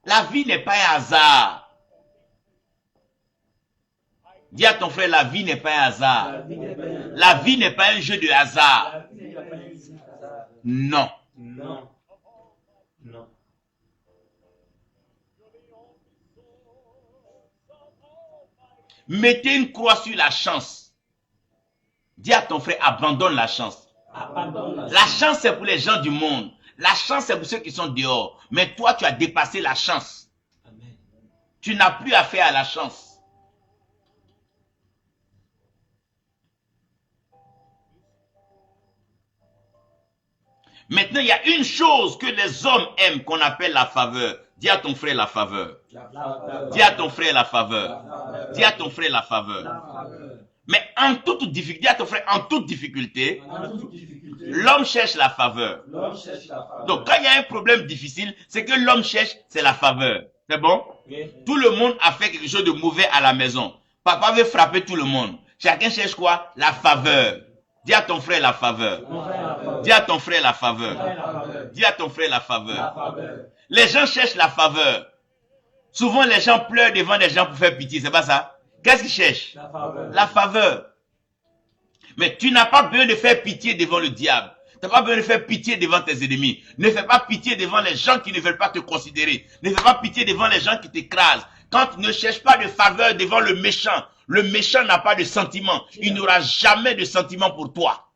La vie n'est pas un hasard. Dis à ton frère, la vie n'est pas un hasard. La vie n'est pas un jeu de hasard. Non. Non. Non. Mettez une croix sur la chance. Dis à ton frère, abandonne la chance. Abandonne La chance, c'est pour les gens du monde. La chance, c'est pour ceux qui sont dehors. Mais toi, tu as dépassé la chance. Amen. Tu n'as plus affaire à la chance. Maintenant, il y a une chose que les hommes aiment qu'on appelle la faveur. Dis à ton frère la faveur. Dis à ton frère la faveur. Dis à ton frère la faveur. Mais en toute difficulté, dis à ton frère, en toute difficulté, l'homme cherche la faveur. Donc, quand il y a un problème difficile, c'est que l'homme cherche, c'est la faveur. C'est bon? Tout le monde a fait quelque chose de mauvais à la maison. Papa veut frapper tout le monde. Chacun cherche quoi? La faveur. Dis à ton frère la faveur. Dis à ton frère la faveur. Dis à ton frère la faveur. Les gens cherchent la faveur. Souvent, les gens pleurent devant des gens pour faire pitié. C'est pas ça? Qu'est-ce qu'ils cherchent? La faveur. Mais tu n'as pas besoin de faire pitié devant le diable. Tu n'as pas besoin de faire pitié devant tes ennemis. Ne fais pas pitié devant les gens qui ne veulent pas te considérer. Ne fais pas pitié devant les gens qui t'écrasent. Quand tu ne cherches pas de faveur devant le méchant n'a pas de sentiment. Il n'aura jamais de sentiment pour toi.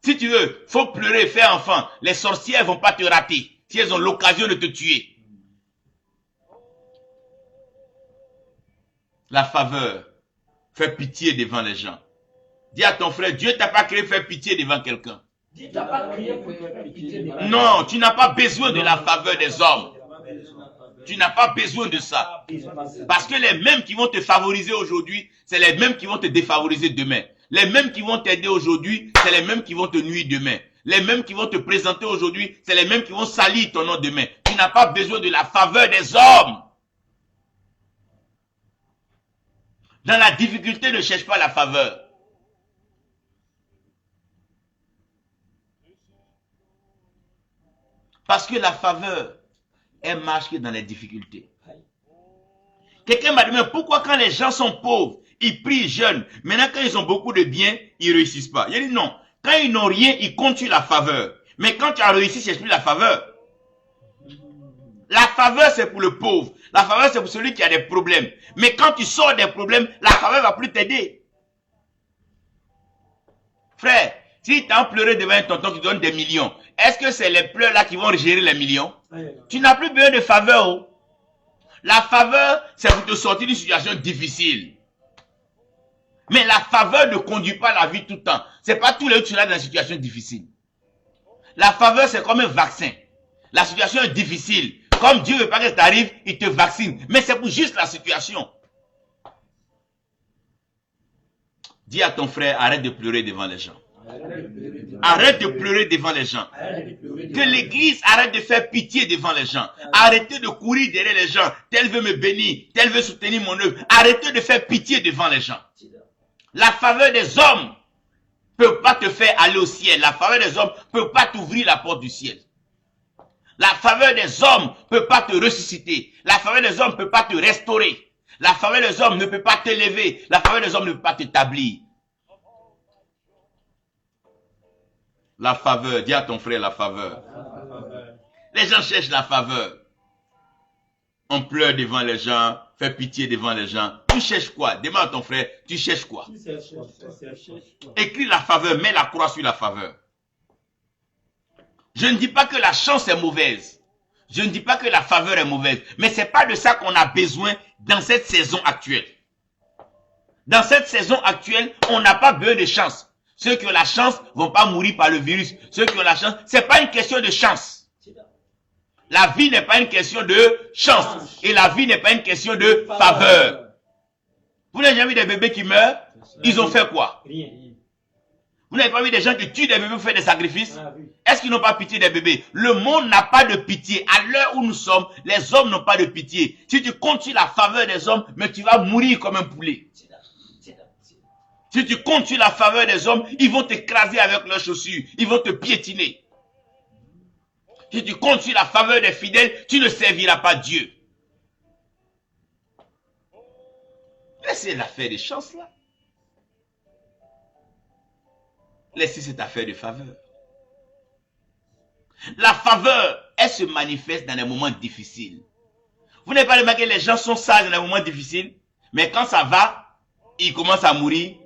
Si tu veux, faut pleurer, faire enfant. Les sorcières vont pas te rater si elles ont l'occasion de te tuer. La faveur. Fais pitié devant les gens. Dis à ton frère, Dieu t'a pas créé pour faire pitié devant quelqu'un. Non, tu n'as pas besoin de la faveur des hommes. Tu n'as pas besoin de ça. Parce que les mêmes qui vont te favoriser aujourd'hui, c'est les mêmes qui vont te défavoriser demain. Les mêmes qui vont t'aider aujourd'hui, c'est les mêmes qui vont te nuire demain. Les mêmes qui vont te présenter aujourd'hui, c'est les mêmes qui vont salir ton nom demain. Tu n'as pas besoin de la faveur des hommes. Dans la difficulté, ne cherche pas la faveur. Parce que la faveur, elle marche que dans les difficultés. Quelqu'un m'a demandé pourquoi quand les gens sont pauvres, ils prient jeunes. Maintenant, quand ils ont beaucoup de biens, ils ne réussissent pas. Il a dit non. Quand ils n'ont rien, ils comptent sur la faveur. Mais quand tu as réussi, c'est plus la faveur. La faveur, c'est pour le pauvre. La faveur, c'est pour celui qui a des problèmes. Mais quand tu sors des problèmes, la faveur va plus t'aider. Frère, si tu as pleuré devant un tonton qui donne des millions, est-ce que c'est les pleurs là qui vont gérer les millions? Tu n'as plus besoin de faveur. Oh. La faveur, c'est pour te sortir d'une situation difficile. Mais la faveur ne conduit pas la vie tout le temps. C'est pas tous les jours que tu es dans une situation difficile. La faveur, c'est comme un vaccin. La situation est difficile. Comme Dieu ne veut pas que ça t'arrive, il te vaccine. Mais c'est pour juste la situation. Dis à ton frère, arrête de pleurer devant les gens. Arrête de pleurer devant les gens. Que l'église arrête de faire pitié devant les gens. Arrêtez de courir derrière les gens. Tel veut me bénir, tel veut soutenir mon œuvre. Arrêtez de faire pitié devant les gens. La faveur des hommes ne peut pas te faire aller au ciel. La faveur des hommes ne peut pas t'ouvrir la porte du ciel. La faveur des hommes ne peut pas te ressusciter. La faveur des hommes ne peut pas te restaurer. La faveur des hommes ne peut pas t'élever. La faveur des hommes ne peut pas t'établir. La faveur, dis à ton frère la faveur. Les gens cherchent la faveur. On pleure devant les gens, fait pitié devant les gens. Tu cherches quoi? Demande à ton frère, tu cherches quoi? Écris la faveur, mets la croix sur la faveur. Je ne dis pas que la chance est mauvaise. Je ne dis pas que la faveur est mauvaise. Mais ce n'est pas de ça qu'on a besoin dans cette saison actuelle. Dans cette saison actuelle, on n'a pas besoin de chance. Ceux qui ont la chance ne vont pas mourir par le virus. Ceux qui ont la chance, ce n'est pas une question de chance. La vie n'est pas une question de chance. Et la vie n'est pas une question de faveur. Vous n'avez jamais vu des bébés qui meurent? Ils ont fait quoi? Rien. Vous n'avez pas vu des gens qui tuent des bébés pour faire des sacrifices? Est-ce qu'ils n'ont pas pitié des bébés? Le monde n'a pas de pitié. À l'heure où nous sommes, les hommes n'ont pas de pitié. Si tu comptes sur la faveur des hommes, mais tu vas mourir comme un poulet. Si tu comptes sur la faveur des hommes, ils vont t'écraser avec leurs chaussures. Ils vont te piétiner. Si tu comptes sur la faveur des fidèles, tu ne serviras pas Dieu. Laissez l'affaire des chances là. Laissez cette affaire de faveur. La faveur, elle se manifeste dans les moments difficiles. Vous n'avez pas remarqué que les gens sont sages dans les moments difficiles, mais quand ça va, ils commencent à mourir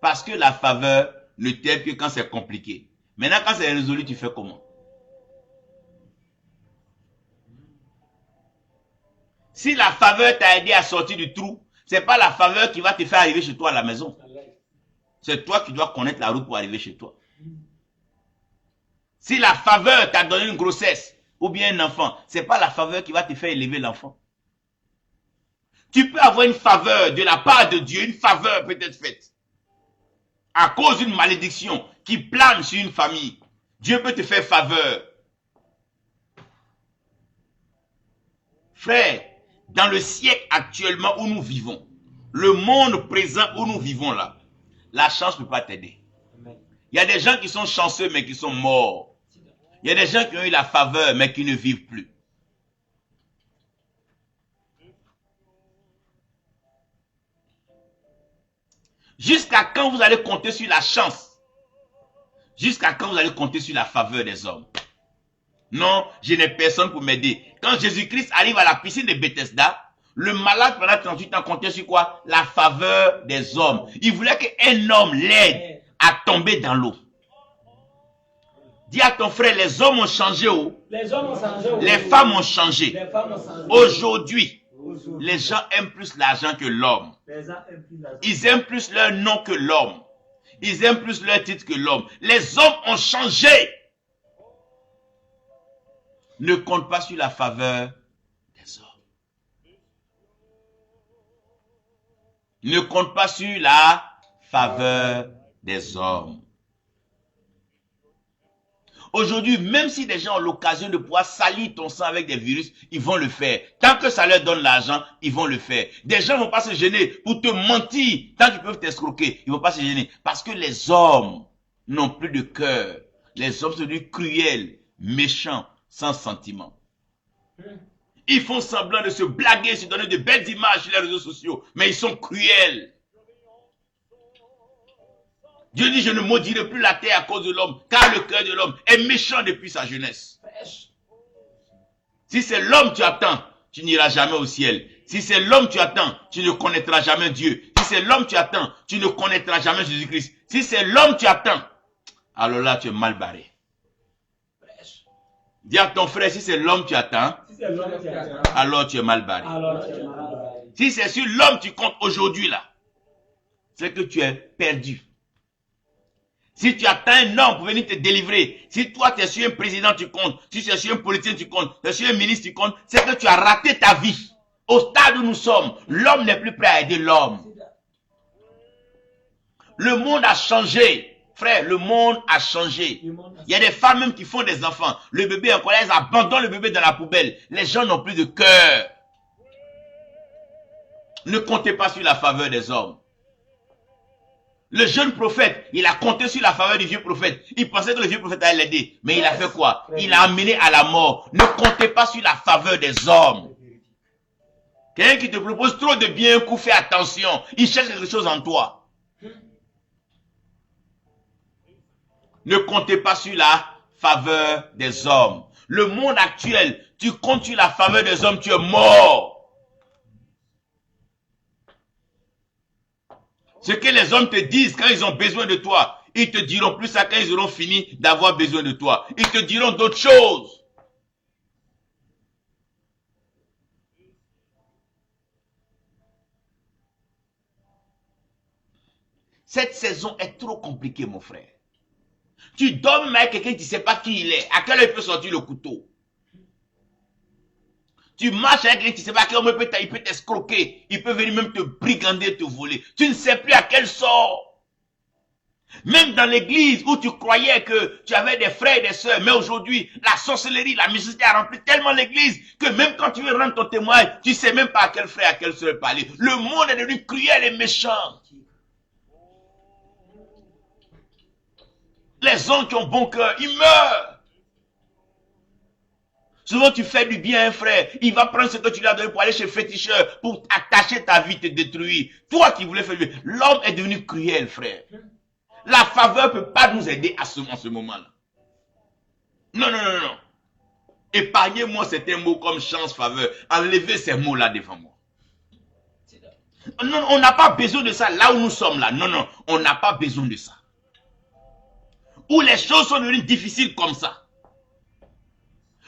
parce que la faveur ne t'aide que quand c'est compliqué. Maintenant, quand c'est résolu, tu fais comment? Si la faveur t'a aidé à sortir du trou, c'est pas la faveur qui va te faire arriver chez toi à la maison. C'est toi qui dois connaître la route pour arriver chez toi. Si la faveur t'a donné une grossesse ou bien un enfant, c'est pas la faveur qui va te faire élever l'enfant. Tu peux avoir une faveur de la part de Dieu, une faveur peut-être faite à cause d'une malédiction qui plane sur une famille. Dieu peut te faire faveur. Frère, dans le siècle actuellement où nous vivons, le monde présent où nous vivons là, la chance ne peut pas t'aider. Il y a des gens qui sont chanceux mais qui sont morts. Il y a des gens qui ont eu la faveur mais qui ne vivent plus. Jusqu'à quand vous allez compter sur la chance? Jusqu'à quand vous allez compter sur la faveur des hommes? Non, je n'ai personne pour m'aider. Quand Jésus-Christ arrive à la piscine de Bethesda, le malade pendant 38 ans comptait sur quoi? La faveur des hommes. Il voulait qu'un homme l'aide à tomber dans l'eau. Dis à ton frère, les hommes ont changé. Les hommes ont changé. Les femmes ont changé. Les femmes ont changé. Aujourd'hui, les gens aiment plus l'argent que l'homme. Les gens aiment plus l'argent. Ils aiment plus leur nom que l'homme. Ils aiment plus leur titre que l'homme. Les hommes ont changé. Ne compte pas sur la faveur des hommes. Ne compte pas sur la faveur des hommes. Aujourd'hui, même si des gens ont l'occasion de pouvoir salir ton sang avec des virus, ils vont le faire. Tant que ça leur donne l'argent, ils vont le faire. Des gens ne vont pas se gêner pour te mentir. Tant qu'ils peuvent t'escroquer, ils ne vont pas se gêner. Parce que les hommes n'ont plus de cœur. Les hommes sont devenus cruels, méchants, sans sentiment. Ils font semblant de se blaguer, se donner de belles images sur les réseaux sociaux, mais ils sont cruels. Dieu dit, je ne maudirai plus la terre à cause de l'homme, car le cœur de l'homme est méchant depuis sa jeunesse. Si c'est l'homme tu attends, tu n'iras jamais au ciel. Si c'est l'homme tu attends, tu ne connaîtras jamais Dieu. Si c'est l'homme tu attends, tu ne connaîtras jamais Jésus-Christ. Si c'est l'homme tu attends, alors là tu es mal barré. Dis à ton frère, si c'est l'homme tu attends, alors tu es mal barré. Si c'est sur l'homme tu comptes aujourd'hui là, c'est que tu es perdu. Si tu attends un homme pour venir te délivrer, si toi tu es sur un président tu comptes, si tu es sur un politicien tu comptes, tu es sur un ministre tu comptes, c'est que tu as raté ta vie. Au stade où nous sommes, l'homme n'est plus prêt à aider l'homme. Le monde a changé. Frère, le monde a changé. Il y a des femmes même qui font des enfants. Le bébé en colère, elles abandonnent le bébé dans la poubelle. Les gens n'ont plus de cœur. Ne comptez pas sur la faveur des hommes. Le jeune prophète, il a compté sur la faveur du vieux prophète. Il pensait que le vieux prophète allait l'aider. Mais il a fait quoi? Il l'a amené à la mort. Ne comptez pas sur la faveur des hommes. Quelqu'un qui te propose trop de bien, un coup, fais attention. Il cherche quelque chose en toi. Ne comptez pas sur la faveur des hommes. Le monde actuel, tu comptes sur la faveur des hommes, tu es mort. Ce que les hommes te disent quand ils ont besoin de toi, ils te diront plus ça quand ils auront fini d'avoir besoin de toi. Ils te diront d'autres choses. Cette saison est trop compliquée, mon frère. Tu dors avec quelqu'un qui ne sait pas qui il est. À quelle heure il peut sortir le couteau? Tu marches avec quelqu'un qui ne sait pas à quel moment il peut t'escroquer. Il peut venir même te brigander, te voler. Tu ne sais plus à quel sort. Même dans l'église où tu croyais que tu avais des frères et des sœurs, mais aujourd'hui, la sorcellerie, la mystique a rempli tellement l'église que même quand tu veux rendre ton témoignage, tu ne sais même pas à quel frère, à quelle sœur parler. Le monde est devenu cruel et méchant. Les gens qui ont bon cœur, ils meurent. Souvent, tu fais du bien à un frère. Il va prendre ce que tu lui as donné pour aller chez le féticheur, pour attacher ta vie, te détruire. Toi qui voulais faire du bien. L'homme est devenu cruel, frère. La faveur ne peut pas nous aider en ce moment-là. Non, non, non, non. Épargnez-moi certains mots comme chance, faveur. Enlevez ces mots-là devant moi. Non, on n'a pas besoin de ça là où nous sommes là. Non, non, on n'a pas besoin de ça. où les choses sont devenues difficiles comme ça.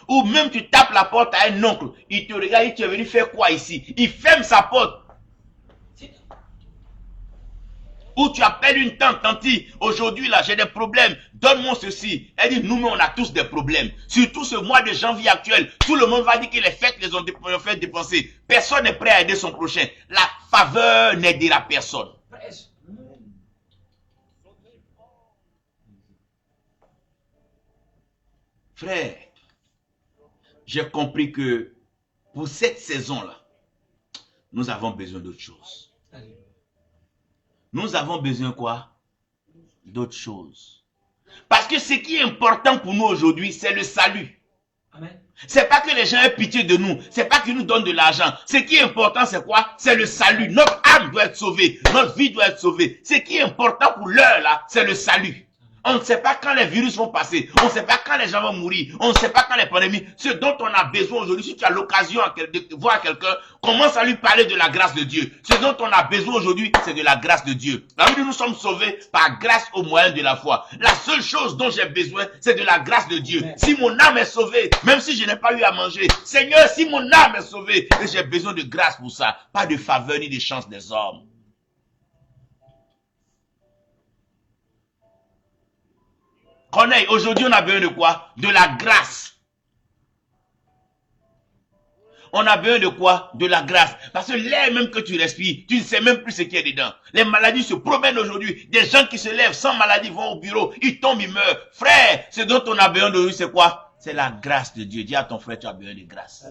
Ou même tu tapes la porte à un oncle, il te regarde, il dit, tu es venu faire quoi ici? Il ferme sa porte. Ou tu appelles une tante, tanti, aujourd'hui là j'ai des problèmes, donne-moi ceci. Elle dit, nous on a tous des problèmes. Surtout ce mois de janvier actuel, tout le monde va dire que les fêtes les ont fait dépenser. Personne n'est prêt à aider son prochain. La faveur n'aidera personne. Frère, j'ai compris que pour cette saison-là, nous avons besoin d'autre chose. Nous avons besoin quoi? D'autre chose. Parce que ce qui est important pour nous aujourd'hui, c'est le salut. C'est pas que les gens aient pitié de nous. C'est pas qu'ils nous donnent de l'argent. Ce qui est important, c'est quoi? C'est le salut. Notre âme doit être sauvée. Notre vie doit être sauvée. Ce qui est important pour l'heure là, c'est le salut. On ne sait pas quand les virus vont passer. On ne sait pas quand les gens vont mourir. On ne sait pas quand les pandémies. Ce dont on a besoin aujourd'hui, si tu as l'occasion de voir quelqu'un, commence à lui parler de la grâce de Dieu. Ce dont on a besoin aujourd'hui, c'est de la grâce de Dieu. La Bible, nous sommes sauvés par grâce au moyen de la foi. La seule chose dont j'ai besoin, c'est de la grâce de Dieu. Si mon âme est sauvée, même si je n'ai pas eu à manger, Seigneur, si mon âme est sauvée, j'ai besoin de grâce pour ça. Pas de faveur ni de chance des hommes. Corneille, aujourd'hui on a besoin de quoi? De la grâce. On a besoin de quoi? De la grâce. Parce que l'air même que tu respires, tu ne sais même plus ce qu'il y a dedans. Les maladies se promènent aujourd'hui. Des gens qui se lèvent sans maladie vont au bureau, ils tombent, ils meurent. Frère, ce dont on a besoin d'aujourd'hui, c'est quoi? C'est la grâce de Dieu. Dis à ton frère, tu as besoin de grâce.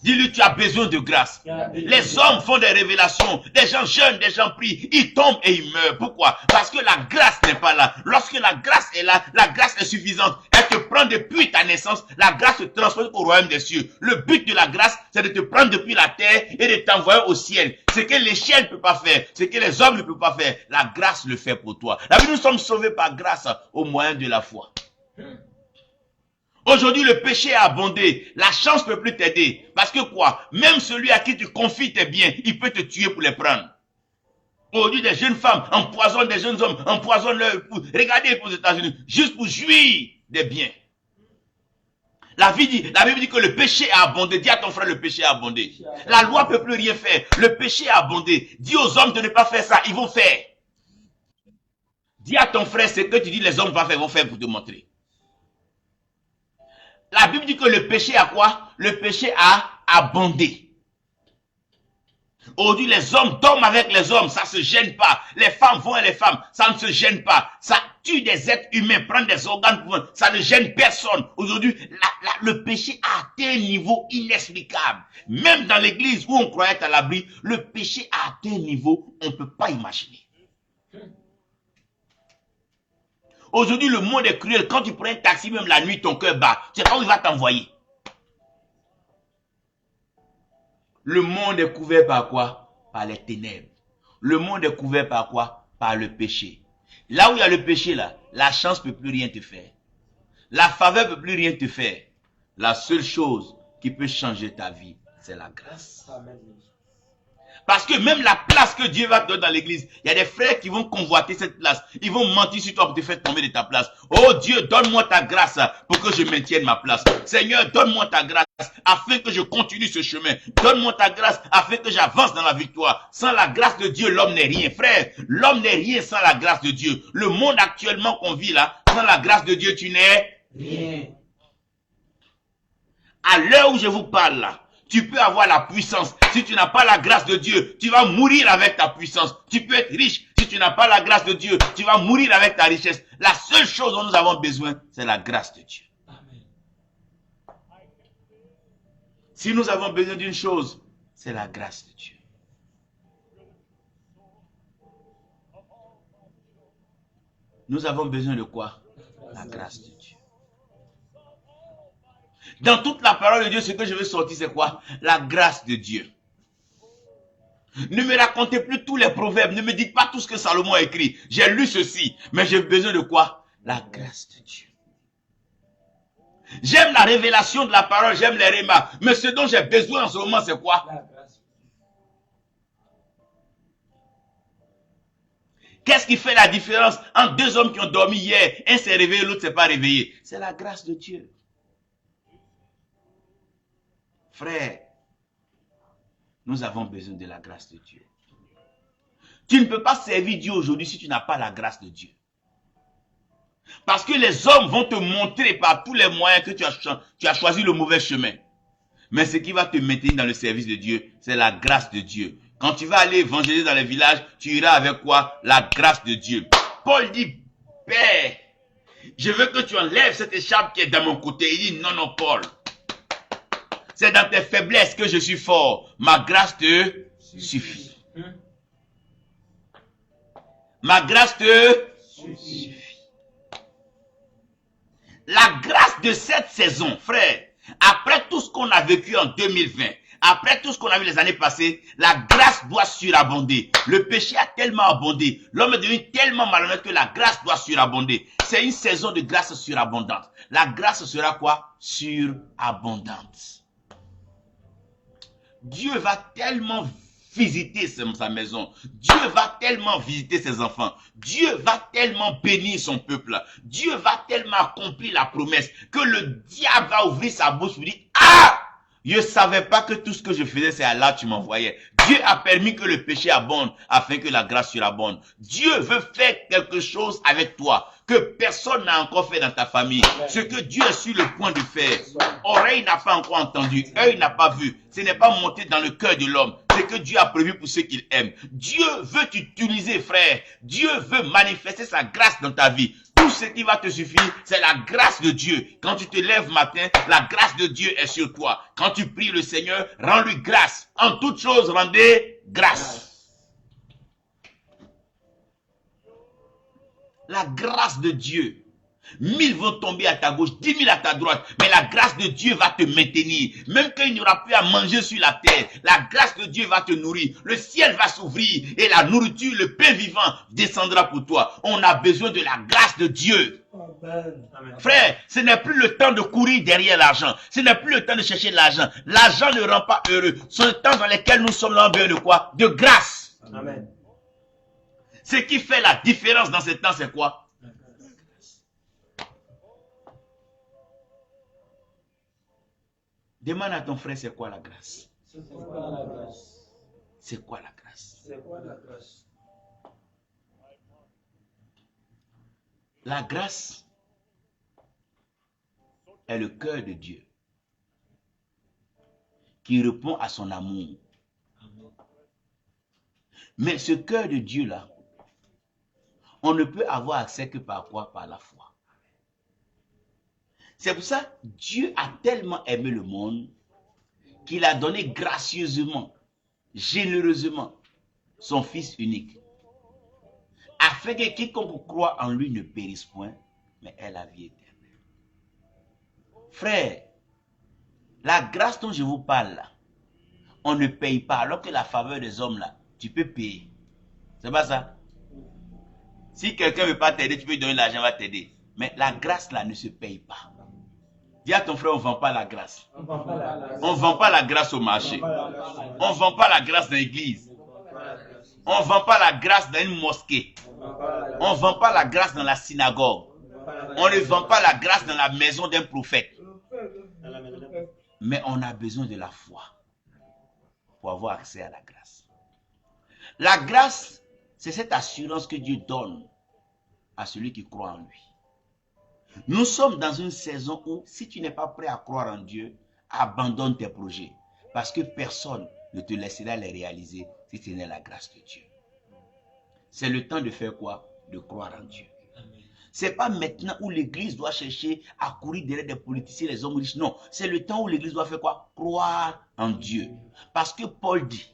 Dis-lui, tu as besoin de grâce. Les hommes font des révélations. Des gens jeûnent, des gens prient. Ils tombent et ils meurent. Pourquoi? Parce que la grâce n'est pas là. Lorsque la grâce est là, la grâce est suffisante. Elle te prend depuis ta naissance. La grâce te transporte au royaume des cieux. Le but de la grâce, c'est de te prendre depuis la terre et de t'envoyer au ciel. Ce que l'échelle ne peut pas faire, ce que les hommes ne peuvent pas faire, la grâce le fait pour toi. La Bible, nous sommes sauvés par grâce au moyen de la foi. Aujourd'hui, le péché a abondé. La chance ne peut plus t'aider. Parce que quoi? Même celui à qui tu confies tes biens, il peut te tuer pour les prendre. Aujourd'hui, des jeunes femmes empoisonnent des jeunes hommes, empoisonnent leur époux. Regardez aux États-Unis, juste pour jouir des biens. La Bible dit que le péché a abondé. Dis à ton frère, le péché a abondé. La loi ne peut plus rien faire. Le péché a abondé. Dis aux hommes de ne pas faire ça. Ils vont faire. Dis à ton frère ce que tu dis les hommes vont faire pour te montrer. La Bible dit que le péché a quoi? Le péché a abondé. Aujourd'hui, les hommes dorment avec les hommes, ça ne se gêne pas. Les femmes vont avec les femmes, ça ne se gêne pas. Ça tue des êtres humains, prend des organes pour eux, ça ne gêne personne. Aujourd'hui, le péché a atteint un niveau inexplicable. Même dans l'église où on croyait à l'abri, le péché a atteint un niveau on ne peut pas imaginer. Aujourd'hui, le monde est cruel. Quand tu prends un taxi, même la nuit, ton cœur bat. Tu sais pas où il va t'envoyer. Le monde est couvert par quoi? Par les ténèbres. Le monde est couvert par quoi? Par le péché. Là où il y a le péché, là, la chance ne peut plus rien te faire. La faveur ne peut plus rien te faire. La seule chose qui peut changer ta vie, c'est la grâce. Amen. Parce que même la place que Dieu va te donner dans l'église, il y a des frères qui vont convoiter cette place. Ils vont mentir sur toi pour te faire tomber de ta place. Oh Dieu, donne-moi ta grâce pour que je maintienne ma place. Seigneur, donne-moi ta grâce afin que je continue ce chemin. Donne-moi ta grâce afin que j'avance dans la victoire. Sans la grâce de Dieu, l'homme n'est rien. Frère, l'homme n'est rien sans la grâce de Dieu. Le monde actuellement qu'on vit là, sans la grâce de Dieu, tu n'es rien. À l'heure où je vous parle là, tu peux avoir la puissance. Si tu n'as pas la grâce de Dieu, tu vas mourir avec ta puissance. Tu peux être riche. Si tu n'as pas la grâce de Dieu, tu vas mourir avec ta richesse. La seule chose dont nous avons besoin, c'est la grâce de Dieu. Amen. Si nous avons besoin d'une chose, c'est la grâce de Dieu. Nous avons besoin de quoi? La grâce de Dieu. Dans toute la parole de Dieu, ce que je veux sortir, c'est quoi? La grâce de Dieu. Ne me racontez plus tous les proverbes. Ne me dites pas tout ce que Salomon a écrit. J'ai lu ceci, mais j'ai besoin de quoi? La grâce de Dieu. J'aime la révélation de la parole, j'aime les rémas. Mais ce dont j'ai besoin en ce moment, c'est quoi? La grâce. Qu'est-ce qui fait la différence entre deux hommes qui ont dormi hier, un s'est réveillé, l'autre s'est pas réveillé? C'est la grâce de Dieu. Frère, nous avons besoin de la grâce de Dieu. Tu ne peux pas servir Dieu aujourd'hui si tu n'as pas la grâce de Dieu. Parce que les hommes vont te montrer par tous les moyens que tu as choisi le mauvais chemin. Mais ce qui va te maintenir dans le service de Dieu, c'est la grâce de Dieu. Quand tu vas aller évangéliser dans les villages, tu iras avec quoi? La grâce de Dieu. Paul dit, Père, je veux que tu enlèves cette écharpe qui est dans mon côté. Il dit, non, non, Paul. C'est dans tes faiblesses que je suis fort. Ma grâce te suffit. Ma grâce te suffit. La grâce de cette saison, frère, après tout ce qu'on a vécu en 2020, après tout ce qu'on a vu les années passées, la grâce doit surabonder. Le péché a tellement abondé. L'homme est devenu tellement malhonnête que la grâce doit surabonder. C'est une saison de grâce surabondante. La grâce sera quoi? Surabondante. Dieu va tellement visiter sa maison. Dieu va tellement visiter ses enfants. Dieu va tellement bénir son peuple. Dieu va tellement accomplir la promesse que le diable va ouvrir sa bouche pour dire, ah! Je ne savais pas que tout ce que je faisais, c'est à là que tu m'envoyais. Dieu a permis que le péché abonde afin que la grâce surabonde. Dieu veut faire quelque chose avec toi que personne n'a encore fait dans ta famille. Ce que Dieu est sur le point de faire. Oreille n'a pas encore entendu, œil n'a pas vu. Ce n'est pas monté dans le cœur de l'homme. C'est que Dieu a prévu pour ceux qu'il aime. Dieu veut t'utiliser, frère. Dieu veut manifester sa grâce dans ta vie. Tout ce qui va te suffire, c'est la grâce de Dieu. Quand tu te lèves matin, la grâce de Dieu est sur toi. Quand tu pries le Seigneur, rends-lui grâce. En toutes choses, rendez grâce. La grâce de Dieu. 1000 vont tomber à ta gauche, 10 000 à ta droite, mais la grâce de Dieu va te maintenir. Même quand il n'y aura plus à manger sur la terre, la grâce de Dieu va te nourrir. Le ciel va s'ouvrir et la nourriture, le pain vivant descendra pour toi. On a besoin de la grâce de Dieu. Amen. Frère, ce n'est plus le temps de courir derrière l'argent. Ce n'est plus le temps de chercher l'argent. L'argent ne rend pas heureux. Ce sont les temps dans lesquels nous sommes là, de quoi? De grâce. Amen. Ce qui fait la différence dans ce temps, c'est quoi? Demande à ton frère, c'est quoi la grâce? C'est quoi la grâce? C'est quoi la grâce? C'est quoi la grâce? La grâce est le cœur de Dieu qui répond à son amour. Mais ce cœur de Dieu-là, on ne peut avoir accès que par quoi? Par la foi. C'est pour ça que Dieu a tellement aimé le monde qu'il a donné gracieusement, généreusement, son Fils unique, afin que quiconque croit en lui ne périsse point, mais ait la vie éternelle. Frère, la grâce dont je vous parle là, on ne paye pas, alors que la faveur des hommes là, tu peux payer. C'est pas ça? Si quelqu'un ne veut pas t'aider, tu peux lui donner l'argent, il va t'aider. Mais la grâce là ne se paye pas. Dis à ton frère, on ne vend pas la grâce. On ne vend pas la grâce au marché. On ne vend pas la grâce dans l'église. On ne vend pas la grâce dans une mosquée. On ne vend pas la grâce dans la synagogue. On ne vend pas la grâce dans la maison d'un prophète. Mais on a besoin de la foi pour avoir accès à la grâce. La grâce, c'est cette assurance que Dieu donne à celui qui croit en lui. Nous sommes dans une saison où, si tu n'es pas prêt à croire en Dieu, abandonne tes projets. Parce que personne ne te laissera les réaliser si ce n'est la grâce de Dieu. C'est le temps de faire quoi? De croire en Dieu. Ce n'est pas maintenant où l'église doit chercher à courir derrière des politiciens, les hommes riches. Non, c'est le temps où l'église doit faire quoi? Croire en Dieu. Parce que Paul dit,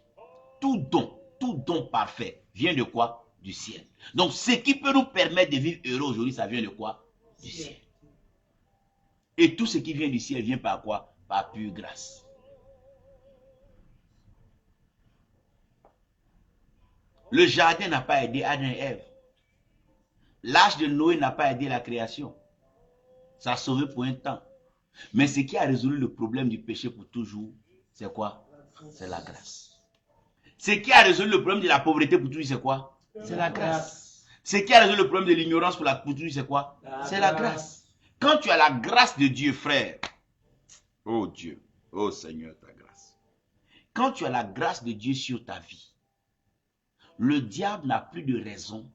tout don parfait vient de quoi? Du ciel. Donc, ce qui peut nous permettre de vivre heureux aujourd'hui, ça vient de quoi? Du ciel. Et tout ce qui vient du ciel vient par quoi? Par pure grâce. Le jardin n'a pas aidé Adam et Ève. L'âge de Noé n'a pas aidé la création. Ça a sauvé pour un temps. Mais ce qui a résolu le problème du péché pour toujours, c'est quoi? C'est la grâce. Ce qui a résolu le problème de la pauvreté pour toujours, c'est quoi? C'est la grâce. Ce qui a résolu le problème de l'ignorance pour aujourd'hui, c'est quoi? C'est la grâce. Quand tu as la grâce de Dieu, frère, oh Dieu, oh Seigneur, ta grâce. Quand tu as la grâce de Dieu sur ta vie, le diable n'a plus de raison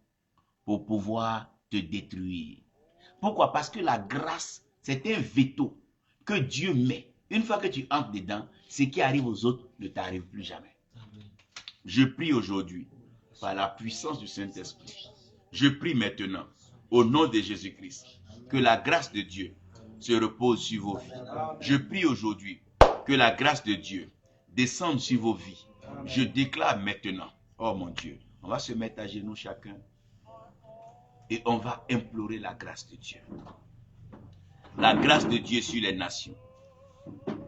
pour pouvoir te détruire. Pourquoi? Parce que la grâce, c'est un veto que Dieu met. Une fois que tu entres dedans, ce qui arrive aux autres ne t'arrive plus jamais. Je prie aujourd'hui, par la puissance du Saint-Esprit, je prie maintenant, au nom de Jésus-Christ, que la grâce de Dieu se repose sur vos vies. Je prie aujourd'hui que la grâce de Dieu descende sur vos vies. Je déclare maintenant, oh mon Dieu, on va se mettre à genoux chacun et on va implorer la grâce de Dieu. La grâce de Dieu sur les nations.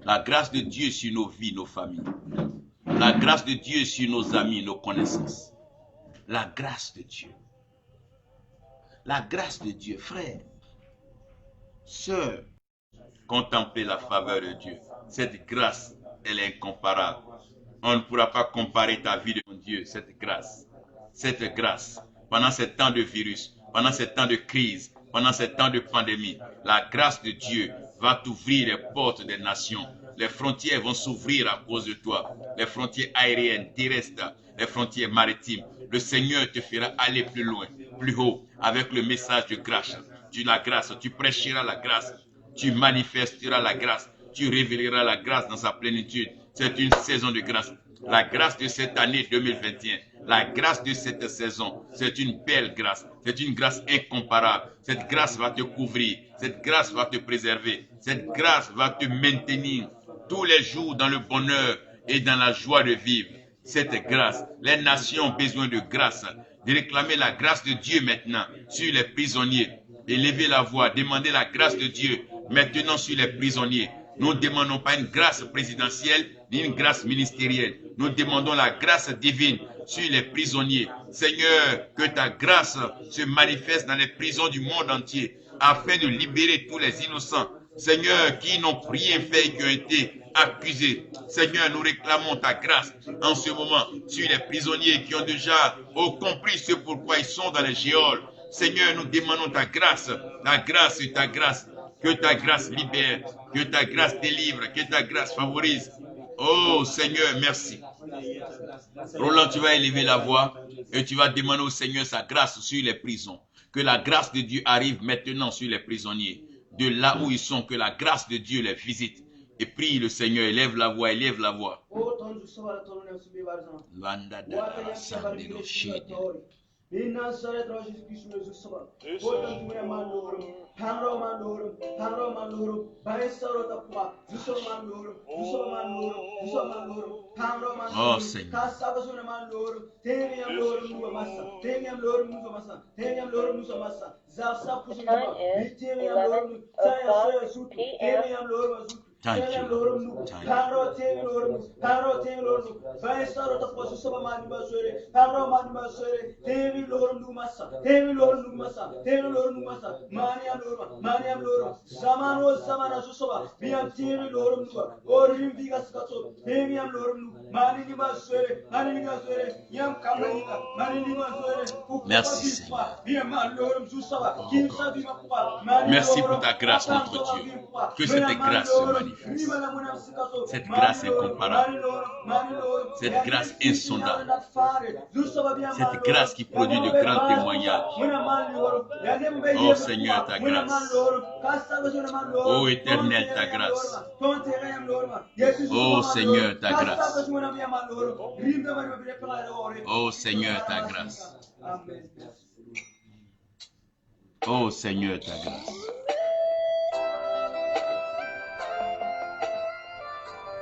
La grâce de Dieu sur nos vies, nos familles. La grâce de Dieu sur nos amis, nos connaissances. La grâce de Dieu. La grâce de Dieu, frère, sœur, contemplez la faveur de Dieu. Cette grâce, elle est incomparable. On ne pourra pas comparer ta vie de mon Dieu, cette grâce. Cette grâce, pendant ces temps de virus, pendant ces temps de crise, pendant ces temps de pandémie, la grâce de Dieu va t'ouvrir les portes des nations. Les frontières vont s'ouvrir à cause de toi. Les frontières aériennes, terrestres, les frontières maritimes. Le Seigneur te fera aller plus loin, plus haut, avec le message de grâce. Tu prêcheras la grâce, tu manifesteras la grâce, tu révéleras la grâce dans sa plénitude. C'est une saison de grâce. La grâce de cette année 2021, la grâce de cette saison, c'est une belle grâce. C'est une grâce incomparable. Cette grâce va te couvrir. Cette grâce va te préserver. Cette grâce va te maintenir tous les jours dans le bonheur et dans la joie de vivre. Cette grâce, les nations ont besoin de grâce. De réclamer la grâce de Dieu maintenant sur les prisonniers. Élevez la voix, demandez la grâce de Dieu maintenant sur les prisonniers. Nous ne demandons pas une grâce présidentielle ni une grâce ministérielle. Nous demandons la grâce divine sur les prisonniers. Seigneur, que ta grâce se manifeste dans les prisons du monde entier afin de libérer tous les innocents. Seigneur, qui n'ont rien fait et qui ont été accusés. Seigneur, nous réclamons ta grâce en ce moment sur les prisonniers qui ont déjà compris ce pourquoi ils sont dans les géoles. Seigneur, nous demandons ta grâce et ta grâce. Que ta grâce libère, que ta grâce délivre, que ta grâce favorise. Oh Seigneur, merci. Roland, tu vas élever la voix et tu vas demander au Seigneur sa grâce sur les prisons. Que la grâce de Dieu arrive maintenant sur les prisonniers. De là où ils sont, que la grâce de Dieu les visite. Et prie le Seigneur, élève la voix, élève la voix. Inna sare tra Jésus-Christ me jusaba. Otan tumre mandorum, tanro mandorum, baisaro tapwa, jusaba mandorum, tanro mandorum, Oh Seigneur. kasaba sura mandorum, teniam lorum nuva massa, teniam lorum nuva massa, zapsa pushaba, teniam lorum, saya sut, teniam lorum sut. Thank you. Merci Seigneur. Merci pour ta grâce, notre Dieu. Que cette grâce se manifeste. Cette grâce incomparable. Cette grâce insondable. Cette grâce qui produit de grands témoignages. Oh Seigneur, ta grâce. Oh Éternel, ta grâce. Oh Seigneur, ta grâce. Oh Seigneur, ta grâce. Oh Seigneur, ta grâce.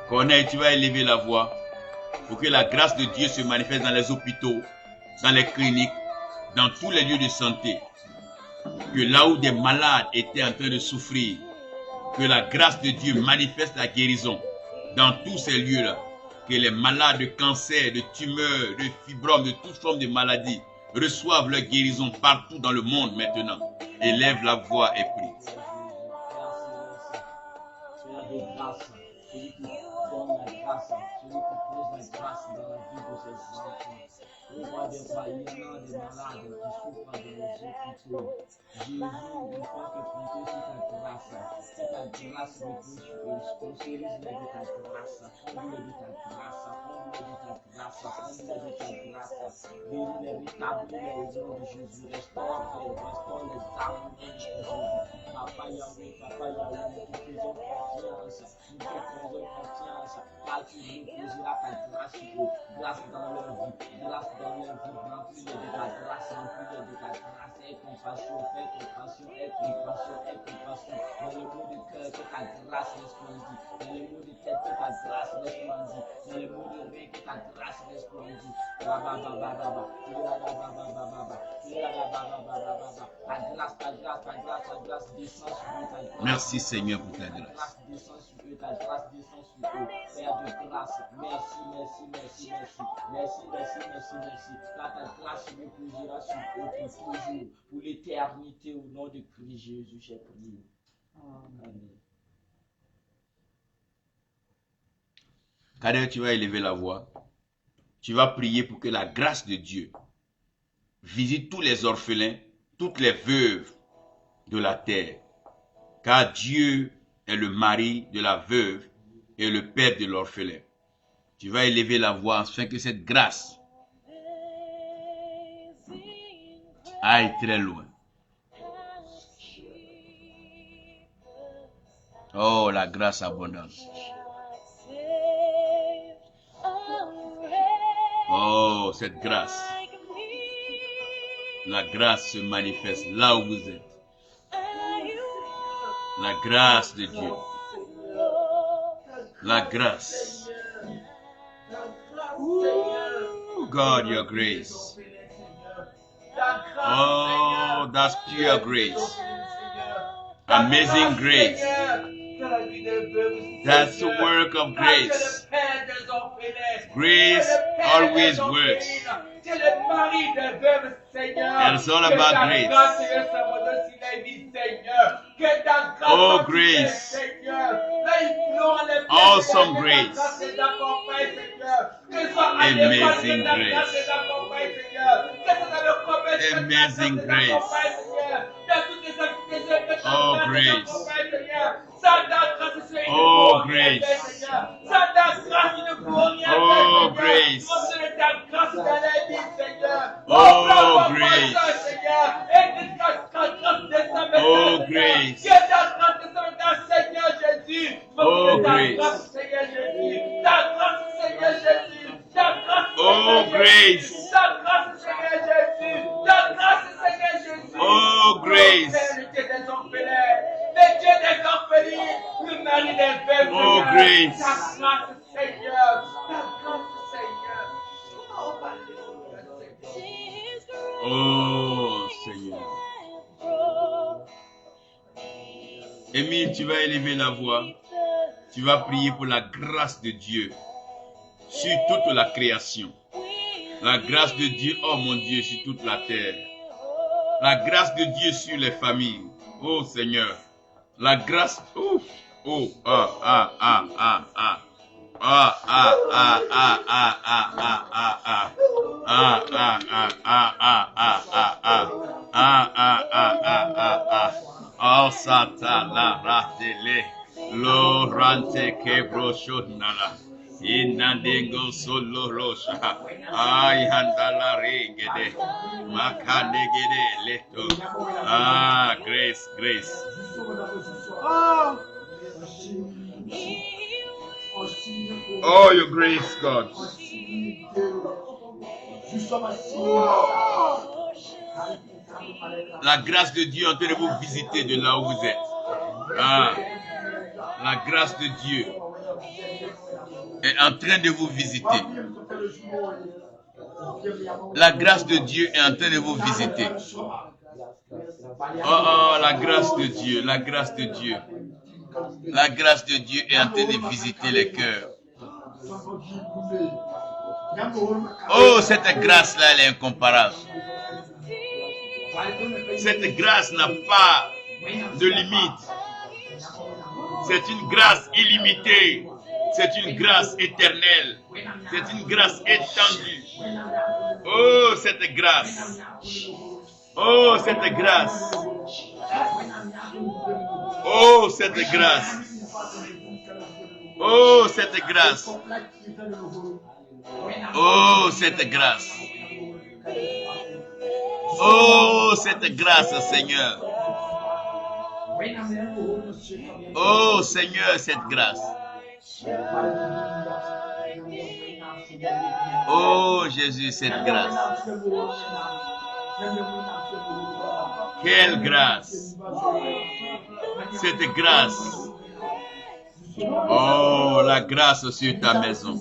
Corneille, tu vas élever la voix pour que la grâce de Dieu se manifeste dans les hôpitaux, dans les cliniques, dans tous les lieux de santé. Que là où des malades étaient en train de souffrir, que la grâce de Dieu manifeste la guérison dans tous ces lieux-là. Que les malades de cancer, de tumeurs, de fibromes, de toute forme de maladie reçoivent leur guérison partout dans le monde maintenant. Élève la voix et prie. celui qui donne la grâce, celui qui pose la grâce dans la vie de ses enfants. Au roi des rois, il y en a des malades qui souffrent dans les hôpitaux. Jésus, il faut que compter sur ta grâce. Que ta grâce repose sur eux. Sponsorise-les de ta grâce. Comble-les de ta grâce. Comble-les de ta grâce. Comble-les de ta grâce. Guéris-les, rétablis-les au nom de Jésus. Restaure-les, restaure les âmes au nom de Jésus. Papa Yahweh, nous te faisons confiance. Nous te faisons confiance. Car tu nous poseras ta grâce sur eux. Grâce dans leur vie. Grâce dans leur vie. Remplis-les de ta grâce. Remplis-les de ta grâce. Aie compassion, fais compassion, aie compassion, aie compassion. Dans le mot de cœur, que ta grâce resplendit. Dans le mot de tête, que ta grâce resplendit. Dans le mot de rein, que ta grâce resplendit. Ta grâce descend sur eux. Merci Seigneur pour ta grâce. Ta grâce descend sur eux. Ta grâce descend sur eux. Père de grâce, merci. Car ta grâce reposera sur eux pour toujours, pour l'éternité, au nom de Christ Jésus, j'ai prié. Amen. Kader, tu vas élever la voix. Tu vas prier pour que la grâce de Dieu visite tous les orphelins, toutes les veuves de la terre. Car Dieu est le mari de la veuve et le père de l'orphelin. Tu vas élever la voix afin que cette grâce aille très loin. Oh, la grâce abondante. Oh, cette grâce. La grâce se manifeste là où vous êtes. La grâce de Dieu. La grâce. Oh, God, your grace. Oh, that's pure grace. Amazing grace. That's the work of grace. Grace always works. And it's all about grace. Oh, grace. Awesome grace. Amazing grace. Amazing grace. Oh, grace. Oh, grace. Oh, grace. Oh, grace. Oh, grace. Oh, grace. Oh, grace. Oh, grace. Oh, grace. Oh, Seigneur. Émile, tu vas élever la voix. Tu vas prier pour la grâce de Dieu sur toute la création. La grâce de Dieu, oh mon Dieu, sur toute la terre. La grâce de Dieu sur les familles. Oh Seigneur. La grâce. Oh, oh, ah, ah, ah, ah, ah. Ah, ah, ah, ah, ah, ah, ah, ah, ah. Ah, ah, ah, ah, ah, ah, ah, ah. Ah, ah, ah, ah, ah, ah. Oh, Satan, la ratele. Lo rante kebro shodnala. Inandingo solo rosha. Ay, handala regede. Makanegede leto. Ah, grace, grace. Oh, your grace, God. La grâce de Dieu est en train de vous visiter de là où vous êtes. Ah, la grâce de Dieu est en train de vous visiter. La grâce de Dieu est en train de vous visiter. Oh, la grâce de Dieu, la grâce de Dieu. La grâce de Dieu est en train de visiter les cœurs. Oh, cette grâce-là, elle est incomparable. Cette grâce n'a pas de limite. C'est une grâce illimitée. C'est une grâce éternelle. C'est une grâce étendue. Oh, cette grâce. Oh, cette grâce. Oh, cette grâce. Oh, cette grâce. Oh, cette grâce. Oh, cette grâce, Seigneur. Oh, Seigneur, cette grâce. Oh, Jésus, cette grâce. Quelle grâce. Cette grâce. Oh, la grâce sur ta maison.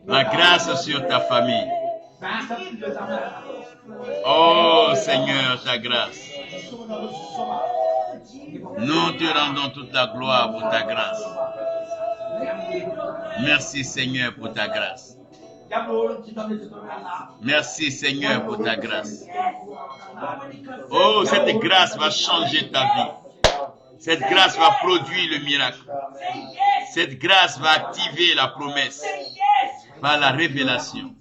La grâce sur ta famille. Oh, Seigneur, ta grâce. Nous te rendons toute la gloire pour ta grâce. Merci, Seigneur, pour ta grâce. Merci, Seigneur, pour ta grâce. Oh, cette grâce va changer ta vie. Cette grâce va produire le miracle. Cette grâce va activer la promesse par la révélation.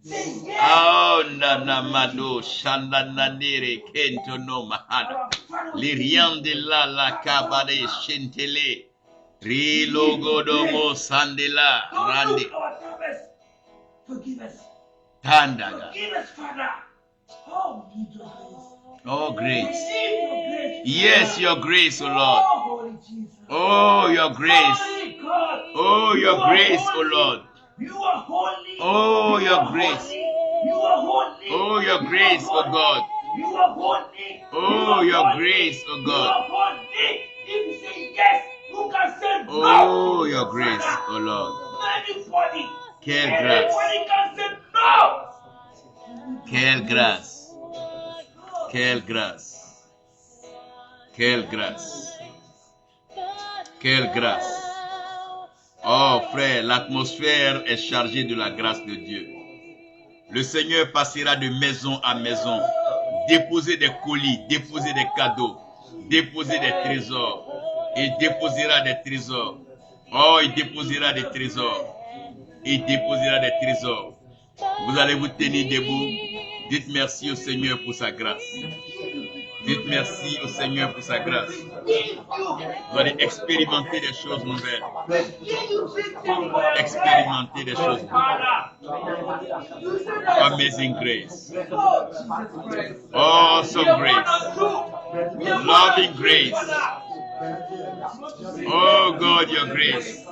Oh, nanamado, shandananere, kentono mahana. Liriande la kabade, shentele. Rilogodomo sandela, rande. Tandaga. Oh, grace. Yes, your grace, O Lord. Oh, your grace. Oh, your grace, O Lord. Oh, your grace. Oh, your grace, O God. Oh, your grace, O God. Oh, your grace, O Lord. Quelle grâce. Quelle grâce. Quelle grâce. Quelle grâce. Quelle grâce. Oh frère, l'atmosphère est chargée de la grâce de Dieu. Le Seigneur passera de maison à maison, déposer des colis, déposer des cadeaux, déposer des trésors. Il déposera des trésors. Oh, il déposera des trésors. Il déposera des trésors. Vous allez vous tenir debout. Dites merci au Seigneur pour sa grâce. Dites merci au Seigneur pour sa grâce. Vous allez expérimenter des choses nouvelles. Expérimenter des choses nouvelles. Amazing grace. Awesome grace. Loving grace. Oh God, your grace.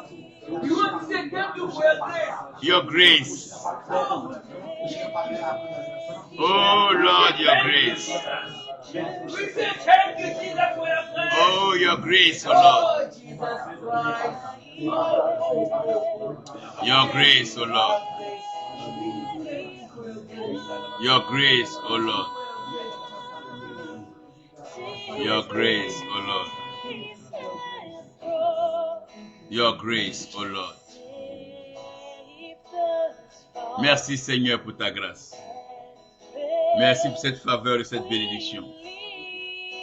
Your grace. Oh Lord, your grace. Oh, your grace, oh Lord. Your grace, oh Lord. Your grace, oh Lord. Your grace, oh Lord. Your grace, oh Lord. Merci Seigneur pour ta grâce. Merci pour cette faveur et cette bénédiction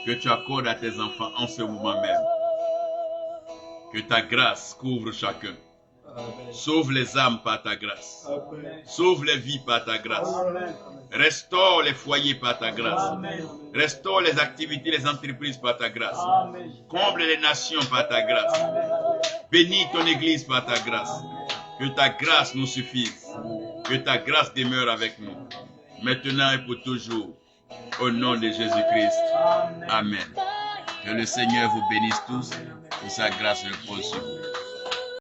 que tu accordes à tes enfants en ce moment même. Que ta grâce couvre chacun. Sauve les âmes par ta grâce. Sauve les vies par ta grâce. Restaure les foyers par ta grâce. Restaure les activités, les entreprises par ta grâce. Comble les nations par ta grâce. Bénis ton église par ta grâce. Que ta grâce nous suffise. Que ta grâce demeure avec nous. Maintenant et pour toujours. Au nom de Jésus-Christ. Amen. Que le Seigneur vous bénisse tous. Que sa grâce repose sur vous.